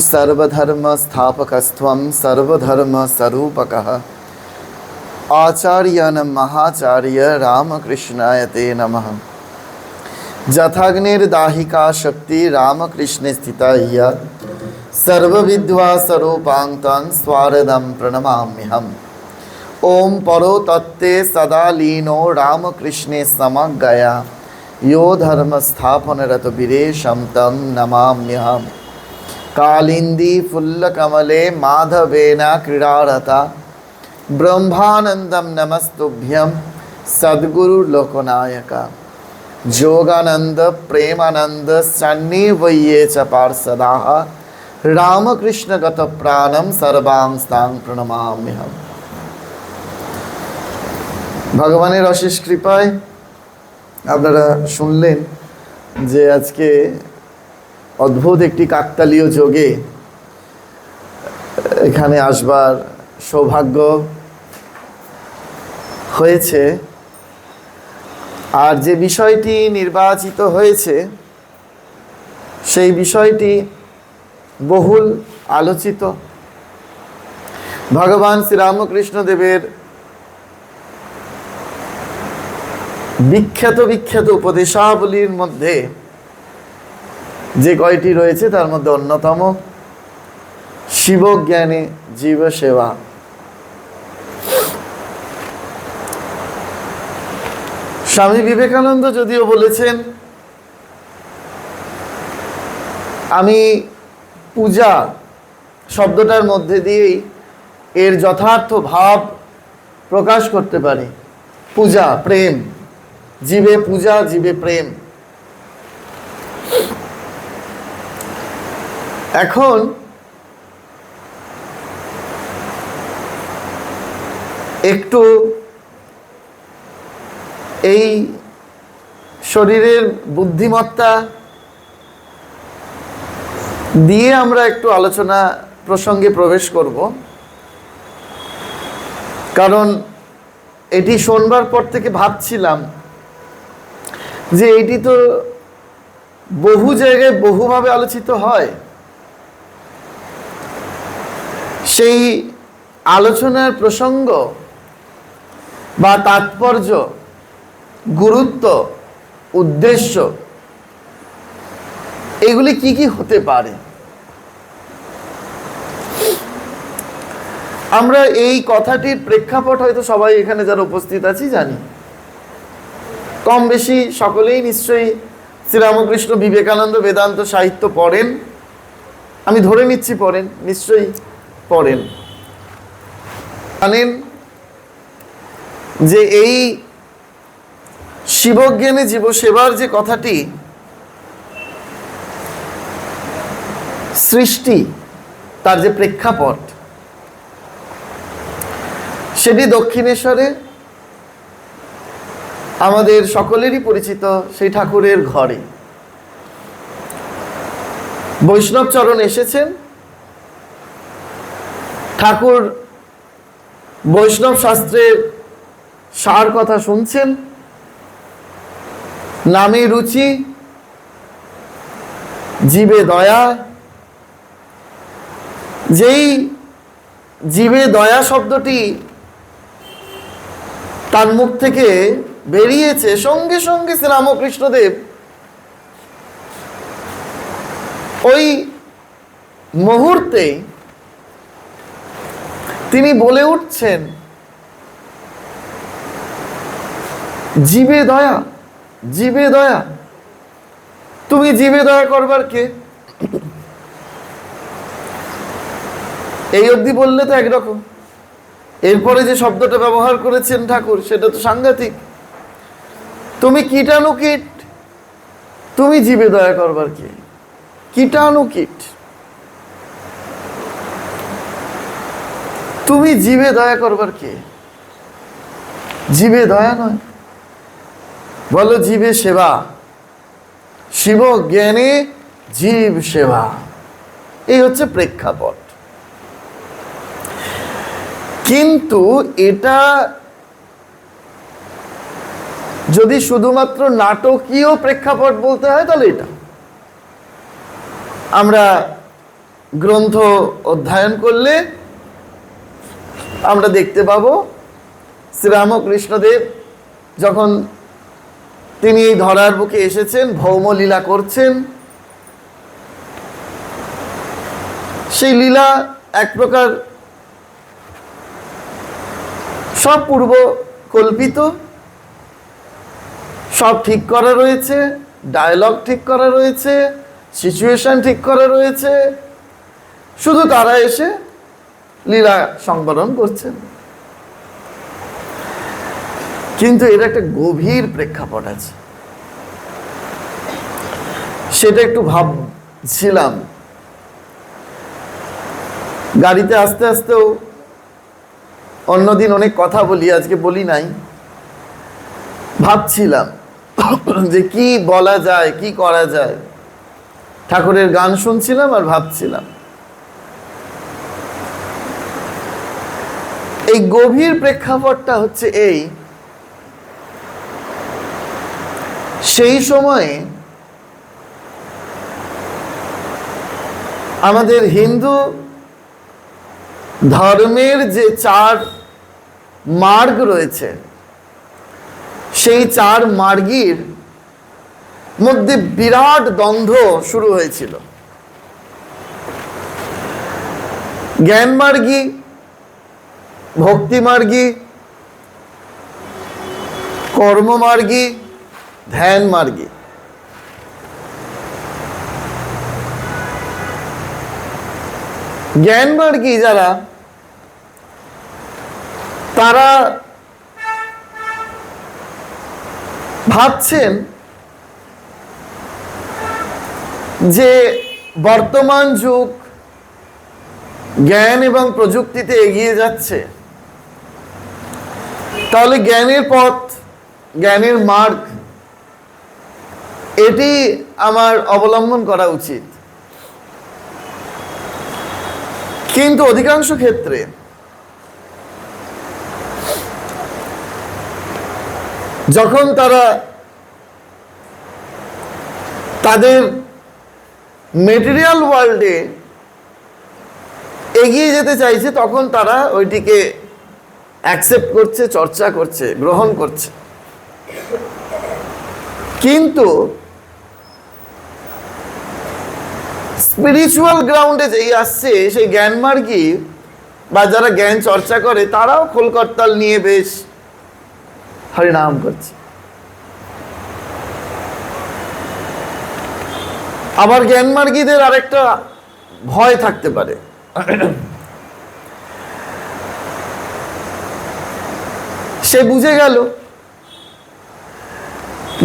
सर्वधर्म स्थापकस्त्वं सर्वधर्म स्वरूपकः आचार्यन महाचार्य रामकृष्णाय ते नमः। जथाग्निर्दाहिका शक्ति रामकृष्णे स्थिता ह्य सर्वविद्वा स्वरूपान्तं स्वारदं प्रणमाम्यहम्। ओम परो तत्ते सदा लीनो रामकृष्णे समग्गया यो धर्म स्थापन रत वीरेशं तं नमाम्यहम्। कालिंदी फुल्लकमले माधवेन क्रीडारता ब्रह्मानंदम नमस्तुभ्यं सद्गुरु लोकनायका जोगानंद प्रेमानंद सन्निवये च पार्षदाः रामकृष्ण गत प्राणम सर्वांस्तां प्रणमाम्यहम्। ভগবানের অশেষ কৃপায় আপনারা শুনলেন যে আজকে অদ্ভুত একটি কাকতালীয় যোগে এখানে আসবার সৌভাগ্য হয়েছে। আর যে বিষয়টি নির্বাচিত হয়েছে সেই বিষয়টি বহুল আলোচিত। ভগবান শ্রীরামকৃষ্ণ দেবের বিখ্যাত বিখ্যাত উপদেশাবলীর মধ্যে যে কয়টি রয়েছে তার মধ্যে অন্যতম শিবজ্ঞানে জীব সেবা। স্বামী বিবেকানন্দ যদিও বলেছেন আমি পূজা শব্দটার মধ্যে দিয়েই এর যথার্থ ভাব প্রকাশ করতে পারি। পূজা প্রেম, জীবে পূজা জীবে প্রেম। এখন একটু এই শরীরের বুদ্ধিমত্তা দিয়ে আমরা একটু আলোচনা প্রসঙ্গে প্রবেশ করব, কারণ এটি শোনবার পর থেকে ভাবছিলাম যে এটি তো বহু জায়গায় বহুভাবে আলোচিত হয়। সেই আলোচনার প্রসঙ্গ বা তাৎপর্য, গুরুত্ব, উদ্দেশ্য এগুলি কি কি হতে পারে। আমরা এই কথাটির প্রেক্ষাপট হয়তো সবাই এখানে যারা উপস্থিত আছি জানি। কম বেশি সকলেই নিশ্চয়ই শ্রীরামকৃষ্ণ বিবেকানন্দ বেদান্ত সাহিত্য পড়েন, আমি ধরে নিচ্ছি পড়েন, নিশ্চয়ই পড়েন। জানেন যে এই শিবজ্ঞানে জীবসেবার যে কথাটি সৃষ্টি, তার যে প্রেক্ষাপট সেটি দক্ষিণেশ্বরে আমাদের সকলেরই পরিচিত সেই ঠাকুরের ঘরে বৈষ্ণব চরণ এসেছেন। ঠাকুর বৈষ্ণব শাস্ত্রের সার কথা শুনছেন। নামে রুচি, জীবে দয়া। যেই জীবে দয়া শব্দটি তার মুখ থেকে বেরিয়েছে, সঙ্গে সঙ্গে শ্রীরামকৃষ্ণদেব ওই মুহূর্তে তিনি বলে উঠছেন জীবে দয়া, জীবে দয়া। তুমি জীবে দয়া করবার কে? এই অবধি বললে তো একরকম, এরপরে যে শব্দটা ব্যবহার করেছেন ঠাকুর সেটা তো সাংঘাতিক। তুমি কীটাণুকীট, তুমি জীবে দয়া করবার কে? কীটাণুকীট, তুমি জীবে দয়া করবার কে? জীবে দয়া নয়, বলো জীবে সেবা। শিব জ্ঞানে জীব সেবা, এই হচ্ছে প্রেক্ষাপট। কিন্তু এটা যদি শুধুমাত্র নাটকীয় প্রেক্ষাপট বলতে হয় তাহলে এটা আমরা গ্রন্থ অধ্যয়ন করলে আমরা দেখতে পাবো শ্রীরামকৃষ্ণদেব যখন তিনি এই ধরার বুকে এসেছেন, ভৌমলীলা করছেন, সেই লীলা এক প্রকার সব পূর্ব কল্পিত, সব ঠিক করা রয়েছে, ডায়লগ ঠিক করা রয়েছে, সিচুয়েশন ঠিক করা রয়েছে, শুধু তারা এসে লীলা সংবরণ করছেন। কিন্তু এর একটা গভীর প্রেক্ষাপট আছে, সেটা একটু ভাবছিলাম গাড়িতে আস্তে আস্তেও। অন্যদিন অনেক কথা বলি, আজকে বলি নাই। ভাবছিলাম যে কি বলা যায়, কি করা যায়। ঠাকুরের গান শুনছিলাম আর ভাবছিলাম। এই গভীর প্রেক্ষাপটটা হচ্ছে এই, সেই সময়ে আমাদের হিন্দু ধর্মের যে 4 মার্গ রয়েছে, সেই 4 মার্গীর মধ্যে বিরাট দ্বন্দ্ব শুরু হয়েছিল। জ্ঞান মার্গী, ভক্তি মার্গী, কর্ম মার্গী, ধ্যান মার্গী। জ্ঞান মার্গী যারা, তারা ভাবছেন যে বর্তমান যুগ জ্ঞান এবং প্রযুক্তিতে এগিয়ে যাচ্ছে, তাহলে জ্ঞানের পথ, জ্ঞানের মার্গ, এটি আমার অবলম্বন করা উচিত। কিন্তু অধিকাংশ ক্ষেত্রে যখন তারা তাদের মেটেরিয়াল ওয়ার্ল্ডে এগিয়ে যেতে চাইছে, তখন তারা ওইটিকে অ্যাকসেপ্ট করছে, চর্চা করছে, গ্রহণ করছে। কিন্তু স্পিরিচুয়াল গ্রাউন্ডে যেই আসছে, সেই জ্ঞান মার্গী বা যারা জ্ঞান চর্চা করে, তারাও খোলকর্তাল নিয়ে বেশ হরিনাম করছে। আবার জ্ঞান মার্গীদের আরেকটা ভয় থাকতে পারে, সে বুঝে গেল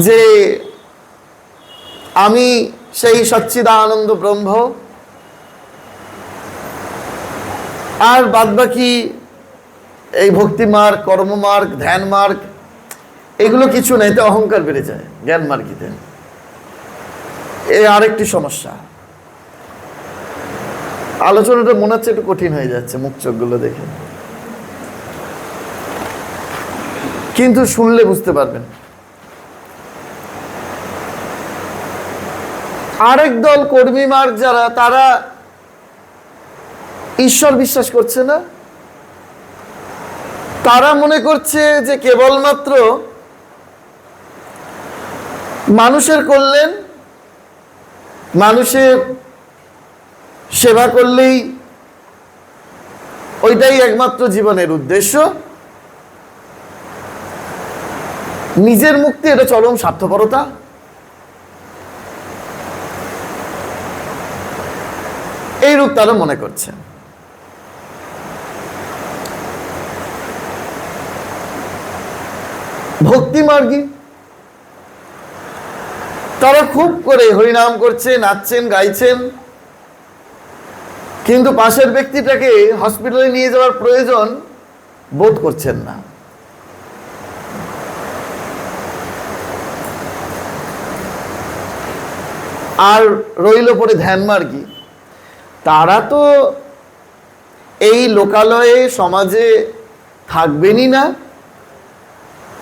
যে আমি সেই সচ্চিদানন্দ ব্রহ্ম, আর বাদবাকি এই ভক্তি মার্গ, কর্ম মার্গ, ধ্যান মার্গ, এগুলো কিছু নেই। তো অহংকার বেড়ে যায় জ্ঞান মার্গীতে। এই আরেকটি সমস্যা। আলোচনাটা মনে হচ্ছে একটু কঠিন হয়ে যাচ্ছে মুখ চোখগুলো দেখে, কিন্তু শুনলে বুঝতে পারবেন। আরেক দল কর্মী মার্গ যারা, তারা ঈশ্বর বিশ্বাস করছে না। তারা মনে করছে যে কেবলমাত্র মানুষের কল্যাণ, মানুষের সেবা করলেই ওইটাই একমাত্র জীবনের উদ্দেশ্য। নিজের মুক্তি, এটা চরম স্বার্থপরতা। এইরূপ তারা মনে করছে। ভক্তি মার্গী তারা খুব করে হরিনাম করছে, নাচছেন, গাইছেন, কিন্তু পাশের ব্যক্তিটাকে হসপিটালে নিয়ে যাওয়ার প্রয়োজন বোধ করছেন না। আর রইল পরে ধ্যান মার্গী, তারা তো এই লোকালয়ে সমাজে থাকবেনই না।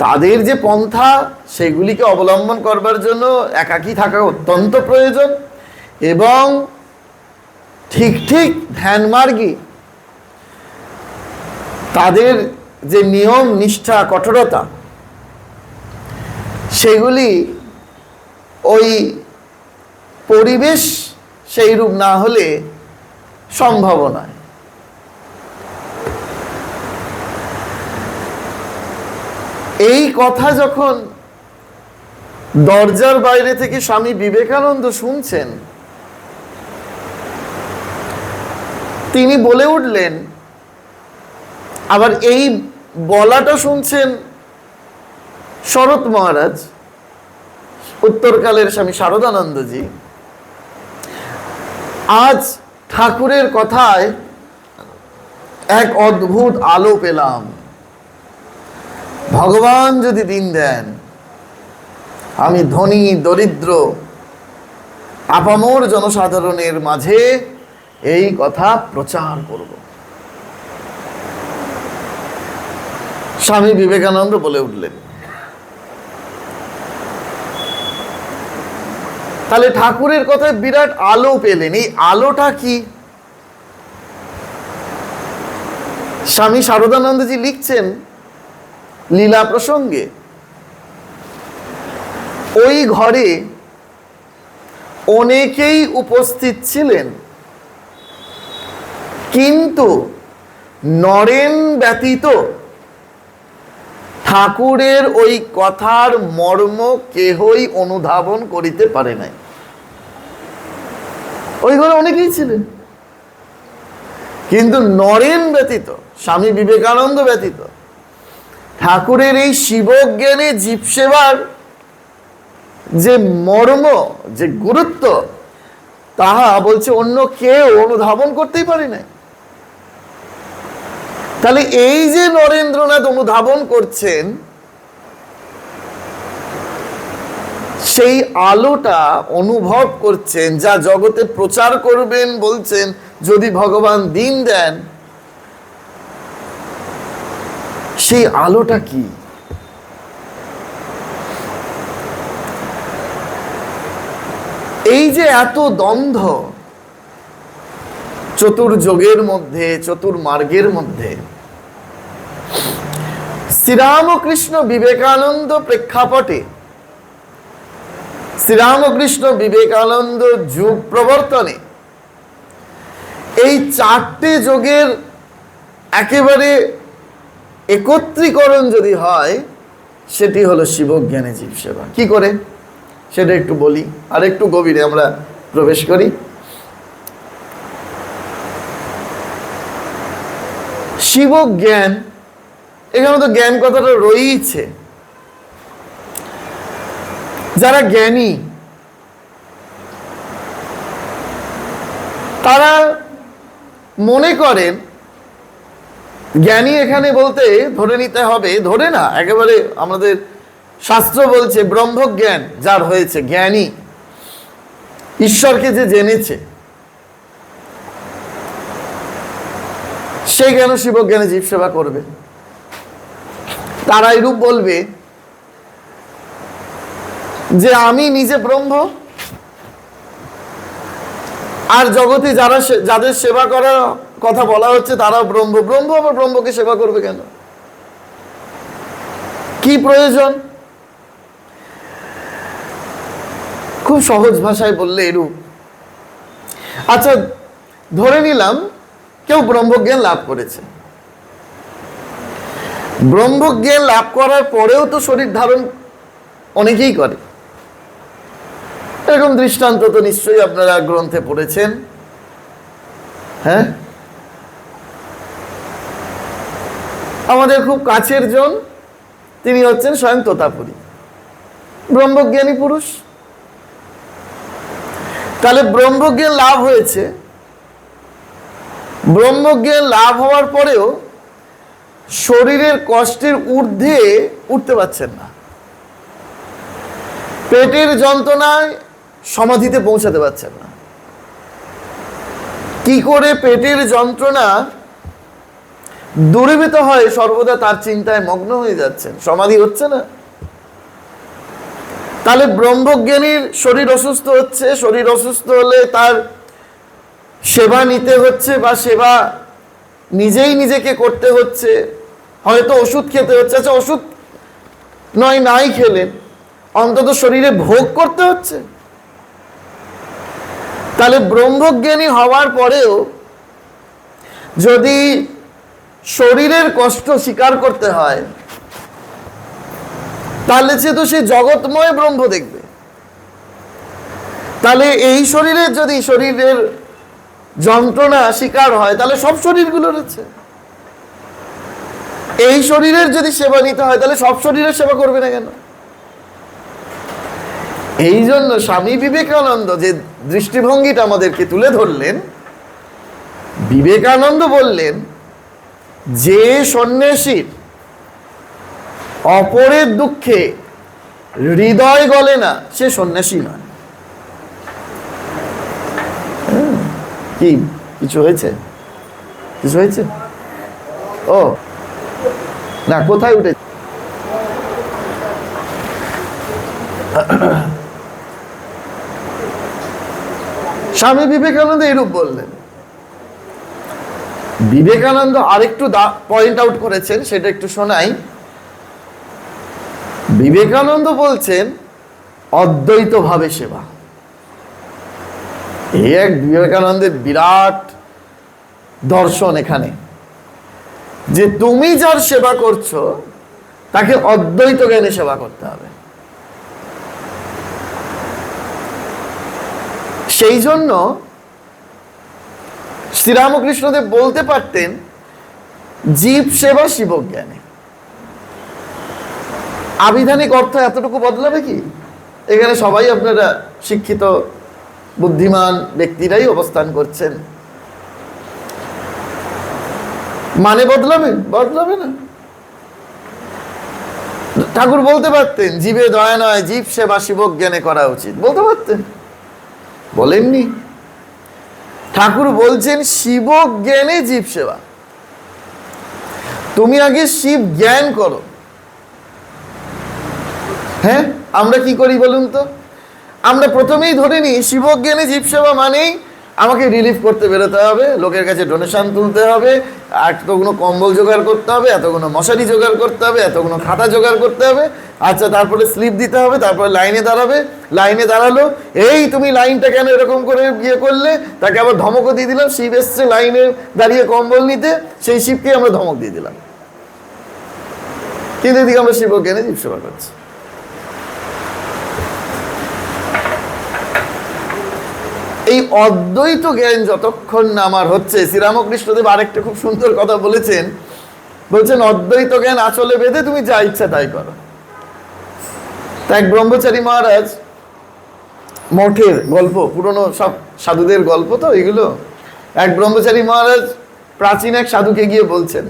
তাদের যে পন্থা, সেগুলিকে অবলম্বন করবার জন্য একাকী থাকা অত্যন্ত প্রয়োজন। এবং ঠিক ঠিক ধ্যান মার্গী, তাদের যে নিয়ম নিষ্ঠা কঠোরতা, সেগুলি ওই পরিবেশ সেই রূপ না হলে সম্ভব নয়। এই কথা যখন দরজার বাইরে থেকে স্বামী বিবেকানন্দ শুনছেন, তিনি বলে উঠলেন, আবার এই বলাটা শুনছেন শরৎ মহারাজ, উত্তরকালের স্বামী শারদানন্দজি, আজ ঠাকুরের কথায় এক অদ্ভুত আলো পেলাম। ভগবান যদি দিন দেন, আমি ধনী দরিদ্র আপামর জনসাধারণের মাঝে এই কথা প্রচার করব। স্বামী বিবেকানন্দ বলে উঠলেন। তাহলে ঠাকুরের কথায় বিরাট আলো পেলেন। এই আলোটা কি? স্বামী শারদানন্দজি লিখছেন লীলা প্রসঙ্গে, ওই ঘরে অনেকেই উপস্থিত ছিলেন, কিন্তু নরেন ব্যতীত ঠাকুরের ওই কথার মর্ম কেহই অনুধাবন করিতে পারে নাই। ওই ঘরে অনেকেই ছিলেন, কিন্তু নরেন ব্যতীত, স্বামী বিবেকানন্দ ব্যতীত, ঠাকুরের এই শিবজ্ঞানে জীব সেবার যে মর্ম, যে গুরুত্ব, তাহা বলছে অন্য কেউ অনুধাবন করতেই পারে না। তাহলে এই যে নরেন্দ্রনাথ অনুধাবন করছেন, সেই আলোটা অনুভব করছেন, যা জগতে প্রচার করবেন বলছেন যদি ভগবান দিন দেন, সেই আলোটা কি? এই যে এত দ্বন্দ্ব চতুর্যোগের মধ্যে, চতুর্মার্গের মধ্যে, শ্রীরামকৃষ্ণ বিবেকানন্দ প্রেক্ষাপটে, শ্রীরামকৃষ্ণ বিবেকানন্দ যুগ প্রবর্তনে এই চারটে যোগের একেবারে একত্রীকরণ যদি হয়, সেটি হলো শিবজ্ঞানে জীব সেবা। কি করে সেটা একটু বলি, আর একটু গভীরে আমরা প্রবেশ করি। শিবজ্ঞান, এখানে তো জ্ঞান কথাটা রয়েছে। যারা জ্ঞানী তারা মনে করেন, জ্ঞানী এখানে বলতে ধরে নিতে হবে, ধরে না, একেবারে আমাদের শাস্ত্র বলছে ব্রহ্মজ্ঞান যার হয়েছে, জ্ঞানী, ঈশ্বরকে যে জেনেছে, সে কেন শিবজ্ঞানে জীব সেবা করবে? তারা এরূপ বলবে যে আমি নিজে ব্রহ্ম, আর জগতে যারা যাদের সেবা করার কথা বলা হচ্ছে তারা ব্রহ্ম। ব্রহ্ম আবার ব্রহ্মকে সেবা করবে কেন? কি প্রয়োজন? খুব সহজ ভাষায় বললে এরূপ, আচ্ছা ধরে নিলাম কেউ ব্রহ্মজ্ঞান লাভ করেছে, ব্রহ্মজ্ঞান লাভ করার পরেও তো শরীর ধারণ অনেকেই করে। এরকম দৃষ্টান্ত তো নিশ্চয়ই আপনারা গ্রন্থে পড়েছেন। হ্যাঁ, আমাদের খুব কাছের জন, তিনি হচ্ছেন স্বয়ং তোতাপুরী, ব্রহ্মজ্ঞানী পুরুষ। তাহলে ব্রহ্মজ্ঞান লাভ হয়েছে, ব্রহ্মজ্ঞান লাভ হওয়ার পরেও শরীরের কষ্টের ঊর্ধ্বে উঠতে পারছেন না, পেটের যন্ত্রণায় সমাধিতে পৌঁছাতে পারছেন না। কি করে পেটের যন্ত্রণা দূরীভূত হয় সর্বদা তার চিন্তায় মগ্ন হয়ে যাচ্ছেন, সমাধি হচ্ছে না। তাহলে ব্রহ্মজ্ঞানীর শরীর অসুস্থ হচ্ছে, শরীর অসুস্থ হলে তার সেবা নিতে হচ্ছে বা সেবা নিজেই নিজেকে করতে হচ্ছে, হয়তো ওষুধ খেতে হচ্ছে। আচ্ছা, ওষুধ নয় নাই খেলেন, অন্তত শরীরে ভোগ করতে হচ্ছে। তাহলে ব্রহ্মজ্ঞানী হওয়ার পরেও যদি শরীরের কষ্ট স্বীকার করতে হয়, তাহলে সে তো সে জগৎময় ব্রহ্ম দেখবে। তাহলে এই শরীরের যদি শরীরের যন্ত্রণা স্বীকার হয়, তাহলে সব শরীরগুলো রয়েছে। এই শরীরের যদি সেবা নিতে হয়, তাহলে সব শরীরের সেবা করবে না কেন? এই জন্য স্বামী বিবেকানন্দ যে দৃষ্টিভঙ্গিটা আমাদেরকে তুলে ধরলেন, বিবেকানন্দ বললেন যে সন্ন্যাসীর অপরের দুঃখে হৃদয় গলে না, সে সন্ন্যাসী নয়। কি কিছু হয়েছে? কিছু হয়েছে? ও না, কোথায় উঠে? স্বামী বিবেকানন্দ এরূপ বললেন। বিবেকানন্দ আরেকটু পয়েন্ট আউট করেছেন, সেটা একটু শোনাই। বিবেকানন্দ বলছেন অদ্বৈত ভাবে সেবা। এই এক বিবেকানন্দের বিরাট দর্শন এখানে, যে তুমি যার সেবা করছো তাকে অদ্বৈত জ্ঞানে সেবা করতে হবে। সেই জন্য শ্রীরামকৃষ্ণদেব বলতে পারতেন জীব সেবা শিব জ্ঞানে। আবিধানিক অর্থ এতটুকু বদলাবে কি? এখানে সবাই আপনারা শিক্ষিত বুদ্ধিমান ব্যক্তিরাই অবস্থান করছেন, মানে বদলাবে? বদলাবে না। ঠাকুর বলতে পারতেন জীবে দয়া নয়, জীব সেবা শিব জ্ঞানে করা উচিত, বলতে পারতেন, বলেননি। ঠাকুর বলছেন শিব জ্ঞানে জীব সেবা। তুমি আগে শিব জ্ঞান করো। হ্যাঁ, আমরা কি করি বলুন তো? আমরা প্রথমেই ধরে নিই শিব জ্ঞানে জীব সেবা মানেই আমাকে রিলিফ করতে বেরোতে হবে, লোকের কাছে ডোনেশন তুলতে হবে, এতগুলো কম্বল জোগাড় করতে হবে, এতগুলো মশারি জোগাড় করতে হবে, এতগুলো খাতা জোগাড় করতে হবে। আচ্ছা, তারপরে স্লিপ দিতে হবে, তারপরে লাইনে দাঁড়াবে। লাইনে দাঁড়ালো, এই তুমি লাইনটা কেন এরকম করে বিয়ে করলে? তাকে আবার ধমকও দিয়ে দিলাম। শিব এসছে লাইনে দাঁড়িয়ে কম্বল নিতে, সেই শিবকে আমরা ধমক দিয়ে দিলাম। কিন্তু এদিকে আমরা শিব জ্ঞানে জীব সেবা করছি। এই অদ্বৈত জ্ঞান যতক্ষণ না আমার হচ্ছে, শ্রীরামকৃষ্ণদেব আরেকটা খুব সুন্দর কথা বলেছেন। বলছেন অদ্বৈত জ্ঞান আঁচলে বেঁধে তুমি যা ইচ্ছা তাই করো। তা এক ব্রহ্মচারী মহারাজ, মঠের গল্প, পুরনো সব সাধুদের গল্প তো এগুলো। এক ব্রহ্মচারী মহারাজ প্রাচীন এক সাধুকে গিয়ে বলছেন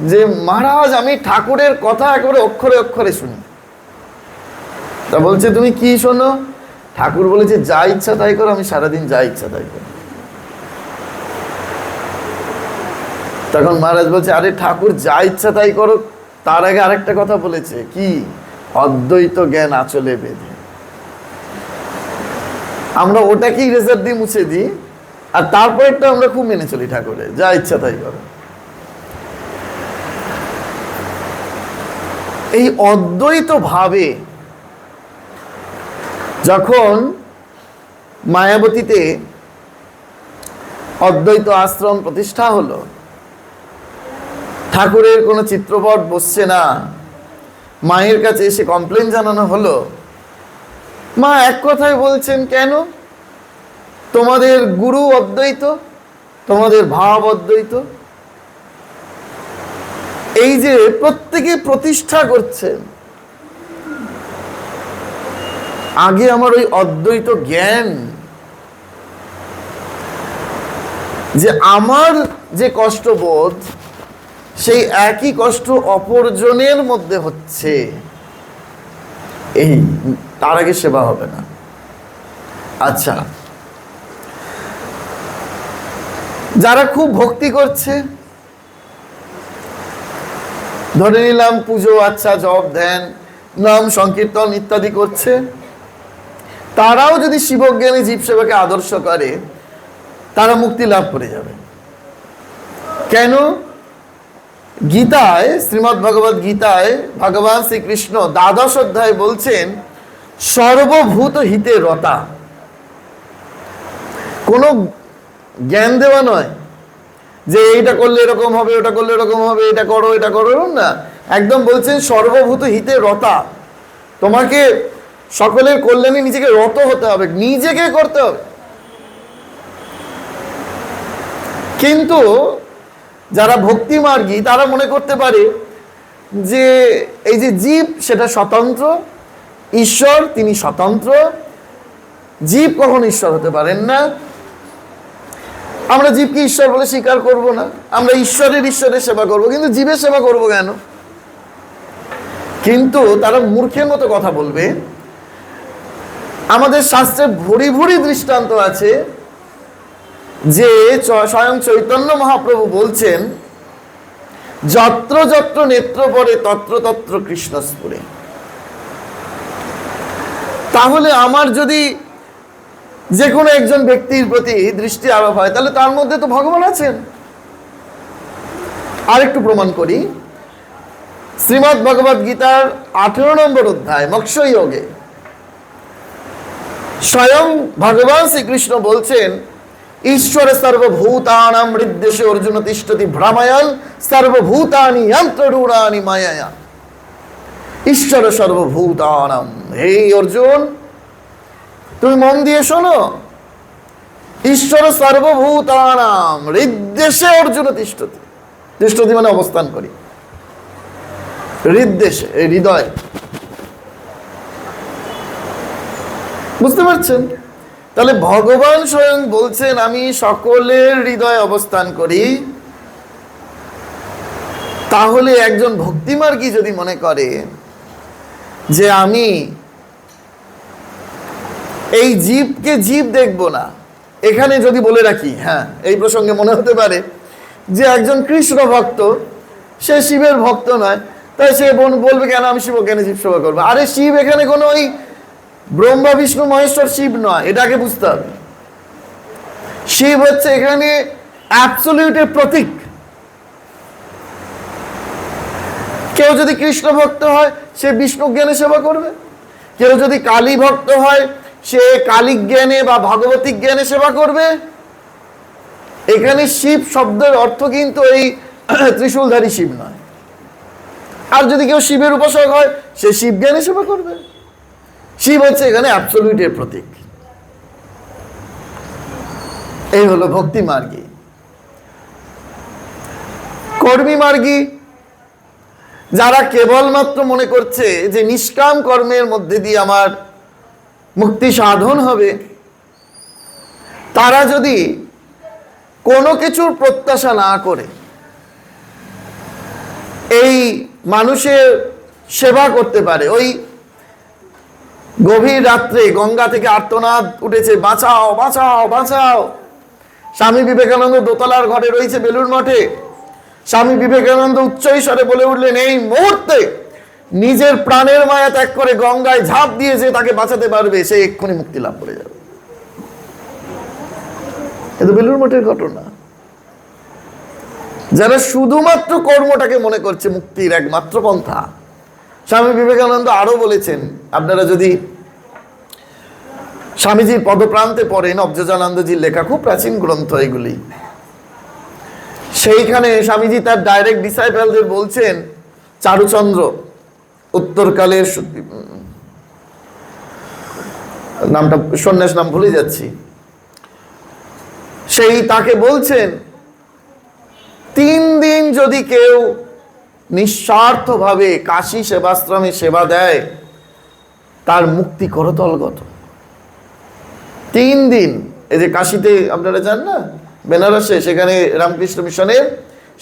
যে মহারাজ, আমি ঠাকুরের কথা একেবারে অক্ষরে অক্ষরে শুনি। তা বলছে তুমি কি শোনো? ঠাকুর বলেছে যা ইচ্ছা তাই করো, আমি সারাদিন যা ইচ্ছা তাই করি। তখন মহারাজ বলছে, আরে ঠাকুর যা ইচ্ছা তাই করো, তার আগে আরেকটা কথা বলেছে, কি? অদ্বৈত জ্ঞান আঁচলে বেঁধে। আমরা ওটাকেই রেজার দিয়ে মুছে দিই, আর তারপরেরটা আমরা খুব মেনে চলি, ঠাকুরের যা ইচ্ছা তাই করো। এই অদ্বৈত ভাবে যখন মায়াবতীতে অদ্বৈত আশ্রম প্রতিষ্ঠা হলো, ঠাকুরের কোনো চিত্রপট বসছে না, মায়ের কাছে এসে কমপ্লেন জানানো হলো। মা এক কথায় বলছেন, কেন? তোমাদের গুরু অদ্বৈত, তোমাদের ভাব অদ্বৈত। এই যে প্রত্যেকে প্রতিষ্ঠা করছেন, আগে আমার ওই অদ্বৈত জ্ঞান, যে আমার যে কষ্টবোধ, সেই একই কষ্ট অপরজনের মধ্যে হচ্ছে, এই তার আগে সেবা হবে না। আচ্ছা, যারা খুব ভক্তি করছে, ধরে নিলাম পুজো আচ্ছা জপ ধ্যান নাম সংকীর্তন ইত্যাদি করছে, তারাও যদি শিবজ্ঞানী জীব সেবাকে আদর্শ করে, তারা মুক্তি লাভ করে যাবে। কেন? গীতায়, শ্রীমদ্ ভগবদ গীতায় ভগবান শ্রীকৃষ্ণ দ্বাদশ অধ্যায় বলছেন সর্বভূত হিতে রতা। কোনো জ্ঞান দেওয়া নয় যে এইটা করলে এরকম হবে, ওটা করলে এরকম হবে, এটা করো এটা করো না, একদম বলছেন সর্বভূত হিতে রতা। তোমাকে সকলের কল্যাণে নিজেকে রত হতে হবে, নিজেকে করতে হবে। কিন্তু যারা ভক্তি মার্গী তারা মনে করতে পারে যে এই যে জীব সেটা স্বতন্ত্র, ঈশ্বর তিনি স্বতন্ত্র, জীব কখনো ঈশ্বর হতে পারেন না। আমরা জীবকে ঈশ্বর বলে স্বীকার করব না, আমরা ঈশ্বরের সেবা করব, কিন্তু জীবের সেবা করব কেন? কিন্তু তারা মূর্খের মতো কথা বলবে। আমাদের শাস্ত্রে ভুরি ভুরি দৃষ্টান্ত আছে যে স্বয়ং চৈতন্য মহাপ্রভু বলছেন যত্র যত্র নেত্র পড়ে তত্র তত্র কৃষ্ণ স্ফুরে। তাহলে আমার যদি যে কোনো একজন ব্যক্তির প্রতি দৃষ্টি আরোপ হয় তাহলে তার মধ্যে তো ভগবান আছেন। আরেকটু প্রমাণ করি, শ্রীমদ্ ভগবদ গীতার 18 নম্বর অধ্যায় মোক্ষযোগে স্বয়ং ভগবান শ্রীকৃষ্ণ বলছেন ঈশ্বর সর্বভূতানাং হৃদ্দেশে অর্জুন তিষ্ঠতি ভ্রময়ন সর্বভূতানি যন্ত্ররূঢ়ানি মায়ায়া। ঈশ্বর সর্বভূতানাং, হে অর্জুন তুমি মন দিয়ে শোনো, ঈশ্বর সর্বভূতানাং হৃদ্দেশে অর্জুন তিষ্ঠতি। তিষ্ঠতি মানে অবস্থান করি, হৃদ্দেশে এই হৃদয়। বুঝতে পারছেন? তাহলে ভগবান স্বয়ং বলছেন আমি সকলের হৃদয়ে অবস্থান করি। তাহলে একজন ভক্তিমার্গী যদি মনে করে যে আমি এই জীবকে জীব দেখব না, এখানে যদি বলে রাখি, হ্যাঁ এই প্রসঙ্গে মনে হতে পারে যে একজন কৃষ্ণ ভক্ত সে শিবের ভক্ত নয়, তাই সে বলবে কেন আমি শিব কেন জীব সেবা করবো? আরে শিব এখানে কোনো ওই ব্রহ্মা বিষ্ণু মহেশ্বর শিব নয়, এটাকে বুঝতে হবে। শিব হচ্ছে এখানে অ্যাবসলিউটের প্রতীক। কেউ যদি কৃষ্ণ ভক্ত হয় সে বিষ্ণু জ্ঞানে সেবা করবে, কেউ যদি কালী ভক্ত হয় সে কালী জ্ঞানে বা ভগবতী জ্ঞানে সেবা করবে। এখানে শিব শব্দের অর্থ কিন্তু এই ত্রিশূলধারী শিব নয়। আর যদি কেউ শিবের উপাসক হয় সে শিব জ্ঞানে সেবা করবে। শিব হচ্ছে এখানে অ্যাবসলিউটের প্রতীক। এই হলো ভক্তি মার্গী। কর্মী মার্গী যারা কেবলমাত্র মনে করছে যে নিষ্কাম কর্মের মধ্যে দিয়ে আমার মুক্তি সাধন হবে, তারা যদি কোনো কিছুর প্রত্যাশা না করে এই মানুষের সেবা করতে পারে, ওই গভীর রাত্রে গঙ্গা থেকে আর্তনাদ উঠেছে বাঁচাও বাঁচাও বাঁচাও, স্বামী বিবেকানন্দ দোতলার ঘরে রয়েছে বেলুড় মঠে, স্বামী বিবেকানন্দ উচ্চস্বরে বলে উঠলেন এই মুহূর্তে নিজের প্রাণের মায়া ত্যাগ করে গঙ্গায় ঝাঁপ দিয়ে যে তাকে বাঁচাতে পারবে সে এক্ষুনি মুক্তি লাভ করে যাবে। এ তো বেলুড় মঠের ঘটনা। যারা শুধুমাত্র কর্মটাকে মনে করছে মুক্তির একমাত্র পন্থা। স্বামী বিবেকানন্দ আরো বলেছেন, আপনারা যদি স্বামীজির পদপ্রান্তে পড়েন, অবজজানন্দজির লেখা খুব প্রাচীন গ্রন্থ এগুলি, সেইখানে স্বামীজি তার ডাইরেক্ট ডিসাইপলদের বলছেন, চারুচন্দ্র উত্তরকালের নামটা সন্ন্যাস নাম ভুলে যাচ্ছি, সেই তাকে বলছেন 3 দিন যদি কেউ নিঃস্বার্থভাবে কাশী সেবাশ্রমে সেবা দেয় তার মুক্তি করতলগত। 3 দিন। এই যে কাশীতে আপনারা যান না, বেনারসে, সেখানে রামকৃষ্ণ মিশনের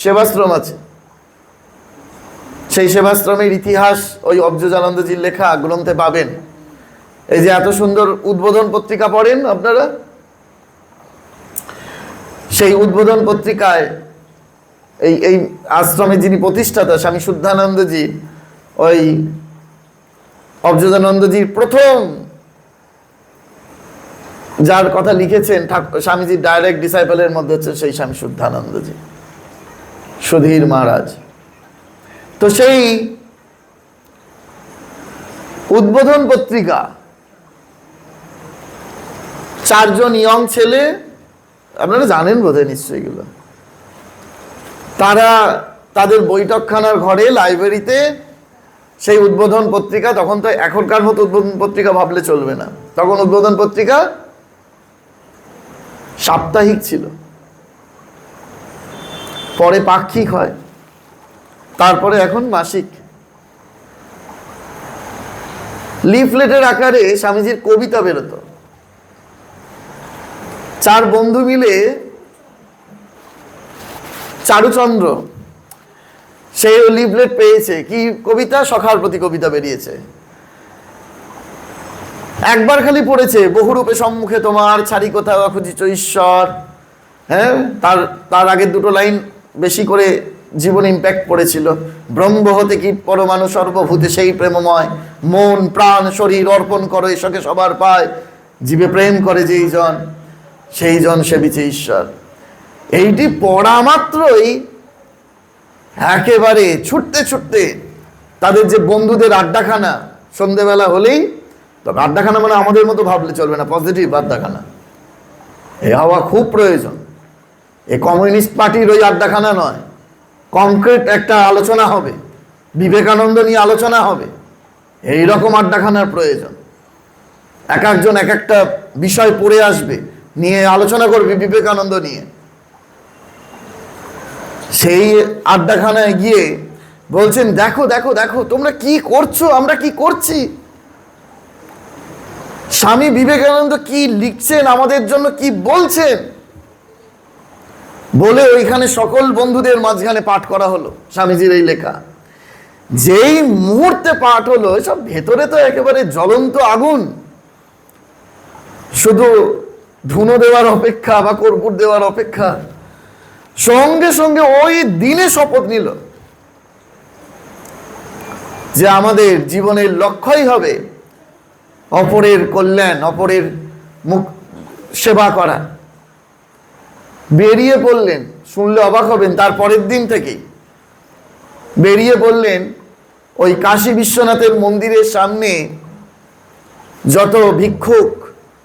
সেবাশ্রম আছে। সেই সেবাশ্রমের ইতিহাস ওই অবজজানন্দজির লেখা গ্রন্থে পাবেন। এই যে এত সুন্দর উদ্বোধন পত্রিকা পড়েন আপনারা, সেই উদ্বোধন পত্রিকায় এই আশ্রমের যিনি প্রতিষ্ঠাতা স্বামী শুদ্ধানন্দজি, ওই অবজজানন্দজির প্রথম যার কথা লিখেছেন স্বামীজির ডাইরেক্ট ডিসাইপলের মধ্যে হচ্ছে সেই স্বামী শুদ্ধানন্দজি, সুধীর মহারাজ। তো সেই উদ্বোধন পত্রিকা, 4 জন ইয়ং ছেলে, আপনারা জানেন বোধহয় নিশ্চয়ই এগুলো, তারা তাদের বৈঠকখানার ঘরে লাইব্রেরিতে সেই উদ্বোধন পত্রিকা, তখন তো এখনকার মতো উদ্বোধন পত্রিকা ভাবলে চলবে না, তখন উদ্বোধন পত্রিকা সাপ্তাহিক ছিল, পরে পাক্ষিক হয়, তারপরে এখন মাসিক। লিফলেটের আকারে স্বামীজির কবিতা বেরোতো। 4 বন্ধু মিলে, চারুচন্দ্র, সেই লিফলেট পেয়েছে, কি কবিতা, সখার প্রতি কবিতা বেরিয়েছে। একবার খালি পড়েছে, বহুরূপে সম্মুখে তোমার, ছাড়ি কোথাও খুঁজিছ ঈশ্বর। হ্যাঁ, তার আগের 2টো লাইন বেশি করে জীবন ইম্প্যাক্ট পড়েছিল। ব্রহ্ম হতে কি পরমাণু সর্বভূতে সেই প্রেমময়, মন প্রাণ শরীর অর্পণ করো এসকে সবার পায়, জীবে প্রেম করে যেই জন সেই জন সেবিছে ঈশ্বর। এইটি পড়া মাত্রই একেবারে ছুটতে ছুটতে তাদের যে বন্ধুদের আড্ডাখানা, সন্ধেবেলা হলেই, তবে আড্ডাখানা মানে আমাদের মতো ভাবলে চলবে না, পজিটিভ আড্ডাখানা, এ হওয়া খুব প্রয়োজন। এ কমিউনিস্ট পার্টির ওই আড্ডাখানা নয়, কংক্রিট একটা আলোচনা হবে, বিবেকানন্দ নিয়ে আলোচনা হবে, এইরকম আড্ডাখানার প্রয়োজন। এক একজন এক একটা বিষয় পড়ে আসবে, নিয়ে আলোচনা করবে বিবেকানন্দ নিয়ে। সেই আড্ডাখানায় গিয়ে বলছেন, দেখো দেখো দেখো তোমরা কি করছো, আমরা কি করছি, স্বামী বিবেকানন্দ কি লিখছেন, আমাদের জন্য কি বলছেন, বলে ওইখানে সকল বন্ধুদের মাঝখানে পাঠ করা হলো স্বামীজির এই লেখা। যেই মুহূর্তে পাঠ হলো, সব ভেতরে তো একেবারে জ্বলন্ত আগুন, শুধু ধুনো দেওয়ার অপেক্ষা বা কর্পূর দেওয়ার অপেক্ষা। সঙ্গে সঙ্গে ওই দিনে শপথ নিল যে আমাদের জীবনের লক্ষ্যই হবে অপরের কল্যাণ, অপরের মুখ সেবা করা। বেরিয়ে পড়লেন, শুনলে অবাক হবেন, তার পরের দিন থেকেই বেরিয়ে পড়লেন ওই কাশী বিশ্বনাথের মন্দিরের সামনে যত ভিক্ষুক,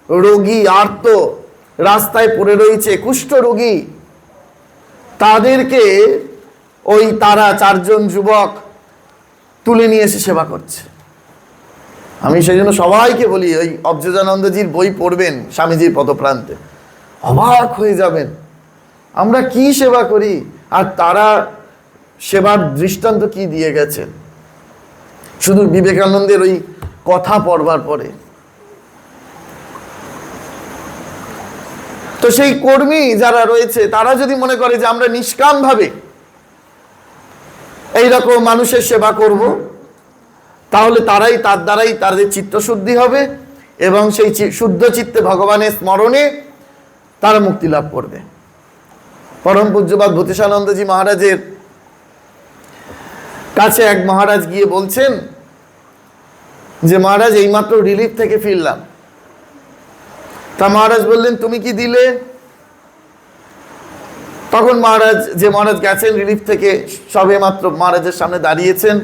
রোগী, আর্ত রাস্তায় পড়ে রয়েছে, কুষ্ঠ রোগী, তাদেরকে ওই তারা 4 জন যুবক তুলে নিয়ে এসে সেবা করছে। আমি সেই জন্য সবাইকে বলি, ওই অবজেজানন্দজির বই পড়বেন স্বামীজির পদপ্রান্তে, অবাক হয়ে যাবেন আমরা কি সেবা করি, আর তারা সেবার দৃষ্টান্ত কি দিয়ে গেছেন শুধু বিবেকানন্দের ওই কথা পড়বার পরে। তো সেই কর্মী যারা রয়েছে, তারা যদি মনে করে যে আমরা নিষ্কামভাবে এইরকম মানুষের সেবা করব, তাহলে তার দ্বারাই তাদের চিত্তশুদ্ধি হবে এবং সেই শুদ্ধ চিত্তে ভগবানের স্মরণে তারা মুক্তি লাভ করবে। পরম পূজ্যপাদ ভূতেশানন্দজি মহারাজের কাছে এক মহারাজ গিয়ে বলছেন যে মহারাজ এইমাত্র রিলিফ থেকে ফিরলাম। তা মহারাজ বললেন, তুমি কি দিলে? তখন যে মহারাজ গেছেন রিলিফ থেকে, সবে মাত্র মহারাজের সামনে দাঁড়িয়েছেন,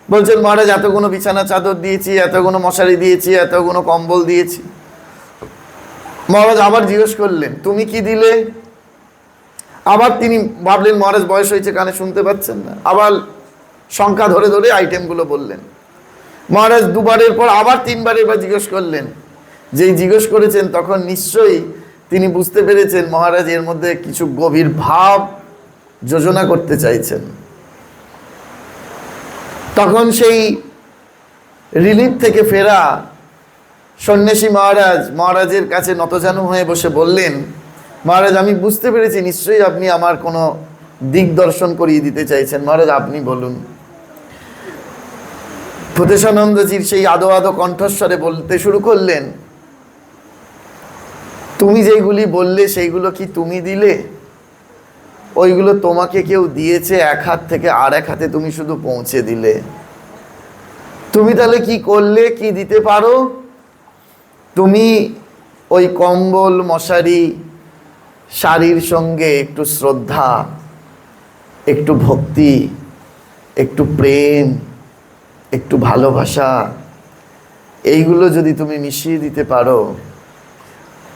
বলছেন মহারাজ এতগুলো বিছানা চাদর দিয়েছি, এতগুলো মশারি দিয়েছি, এতগুলো কম্বল দিয়েছি। মহারাজ আবার জিজ্ঞেস করলেন, তুমি কি দিলে? আবার তিনি ভাবলেন মহারাজ বয়স হয়েছে, কানে শুনতে পাচ্ছেন না, আবার সংখ্যা ধরে ধরে আইটেমগুলো বললেন। মহারাজ 2বারের পর আবার 3বারের বার জিজ্ঞেস করলেন। যেই জিজ্ঞেস করেছেন তখন নিশ্চয়ই তিনি বুঝতে পেরেছেন মহারাজ এর মধ্যে কিছু গভীর ভাব যোজনা করতে চাইছেন। তখন সেই রিলিফ থেকে ফেরা সন্ন্যাসী মহারাজের কাছে নতজানু হয়ে বসে বললেন, মহারাজ আমি বুঝতে পেরেছি নিশ্চয়ই আপনি আমার কোনো দিক দর্শন করিয়ে দিতে চাইছেন, মহারাজ আপনি বলুন। ভূতেশানন্দজির সেই আদো আদো কণ্ঠস্বরে বলতে শুরু করলেন, তুমি যেইগুলি বললে সেইগুলো কি তুমি দিলে? ওইগুলো তোমাকে কেউ দিয়েছে, এক হাত থেকে আর এক হাতে তুমি শুধু পৌঁছে দিলে। তুমি তাহলে কি করলে, কি দিতে পারো? তুমি ওই কম্বল মশারি শাড়ির সঙ্গে একটু শ্রদ্ধা, একটু ভক্তি, একটু প্রেম, একটু ভালোবাসা, এইগুলো যদি তুমি মিশিয়ে দিতে পারো,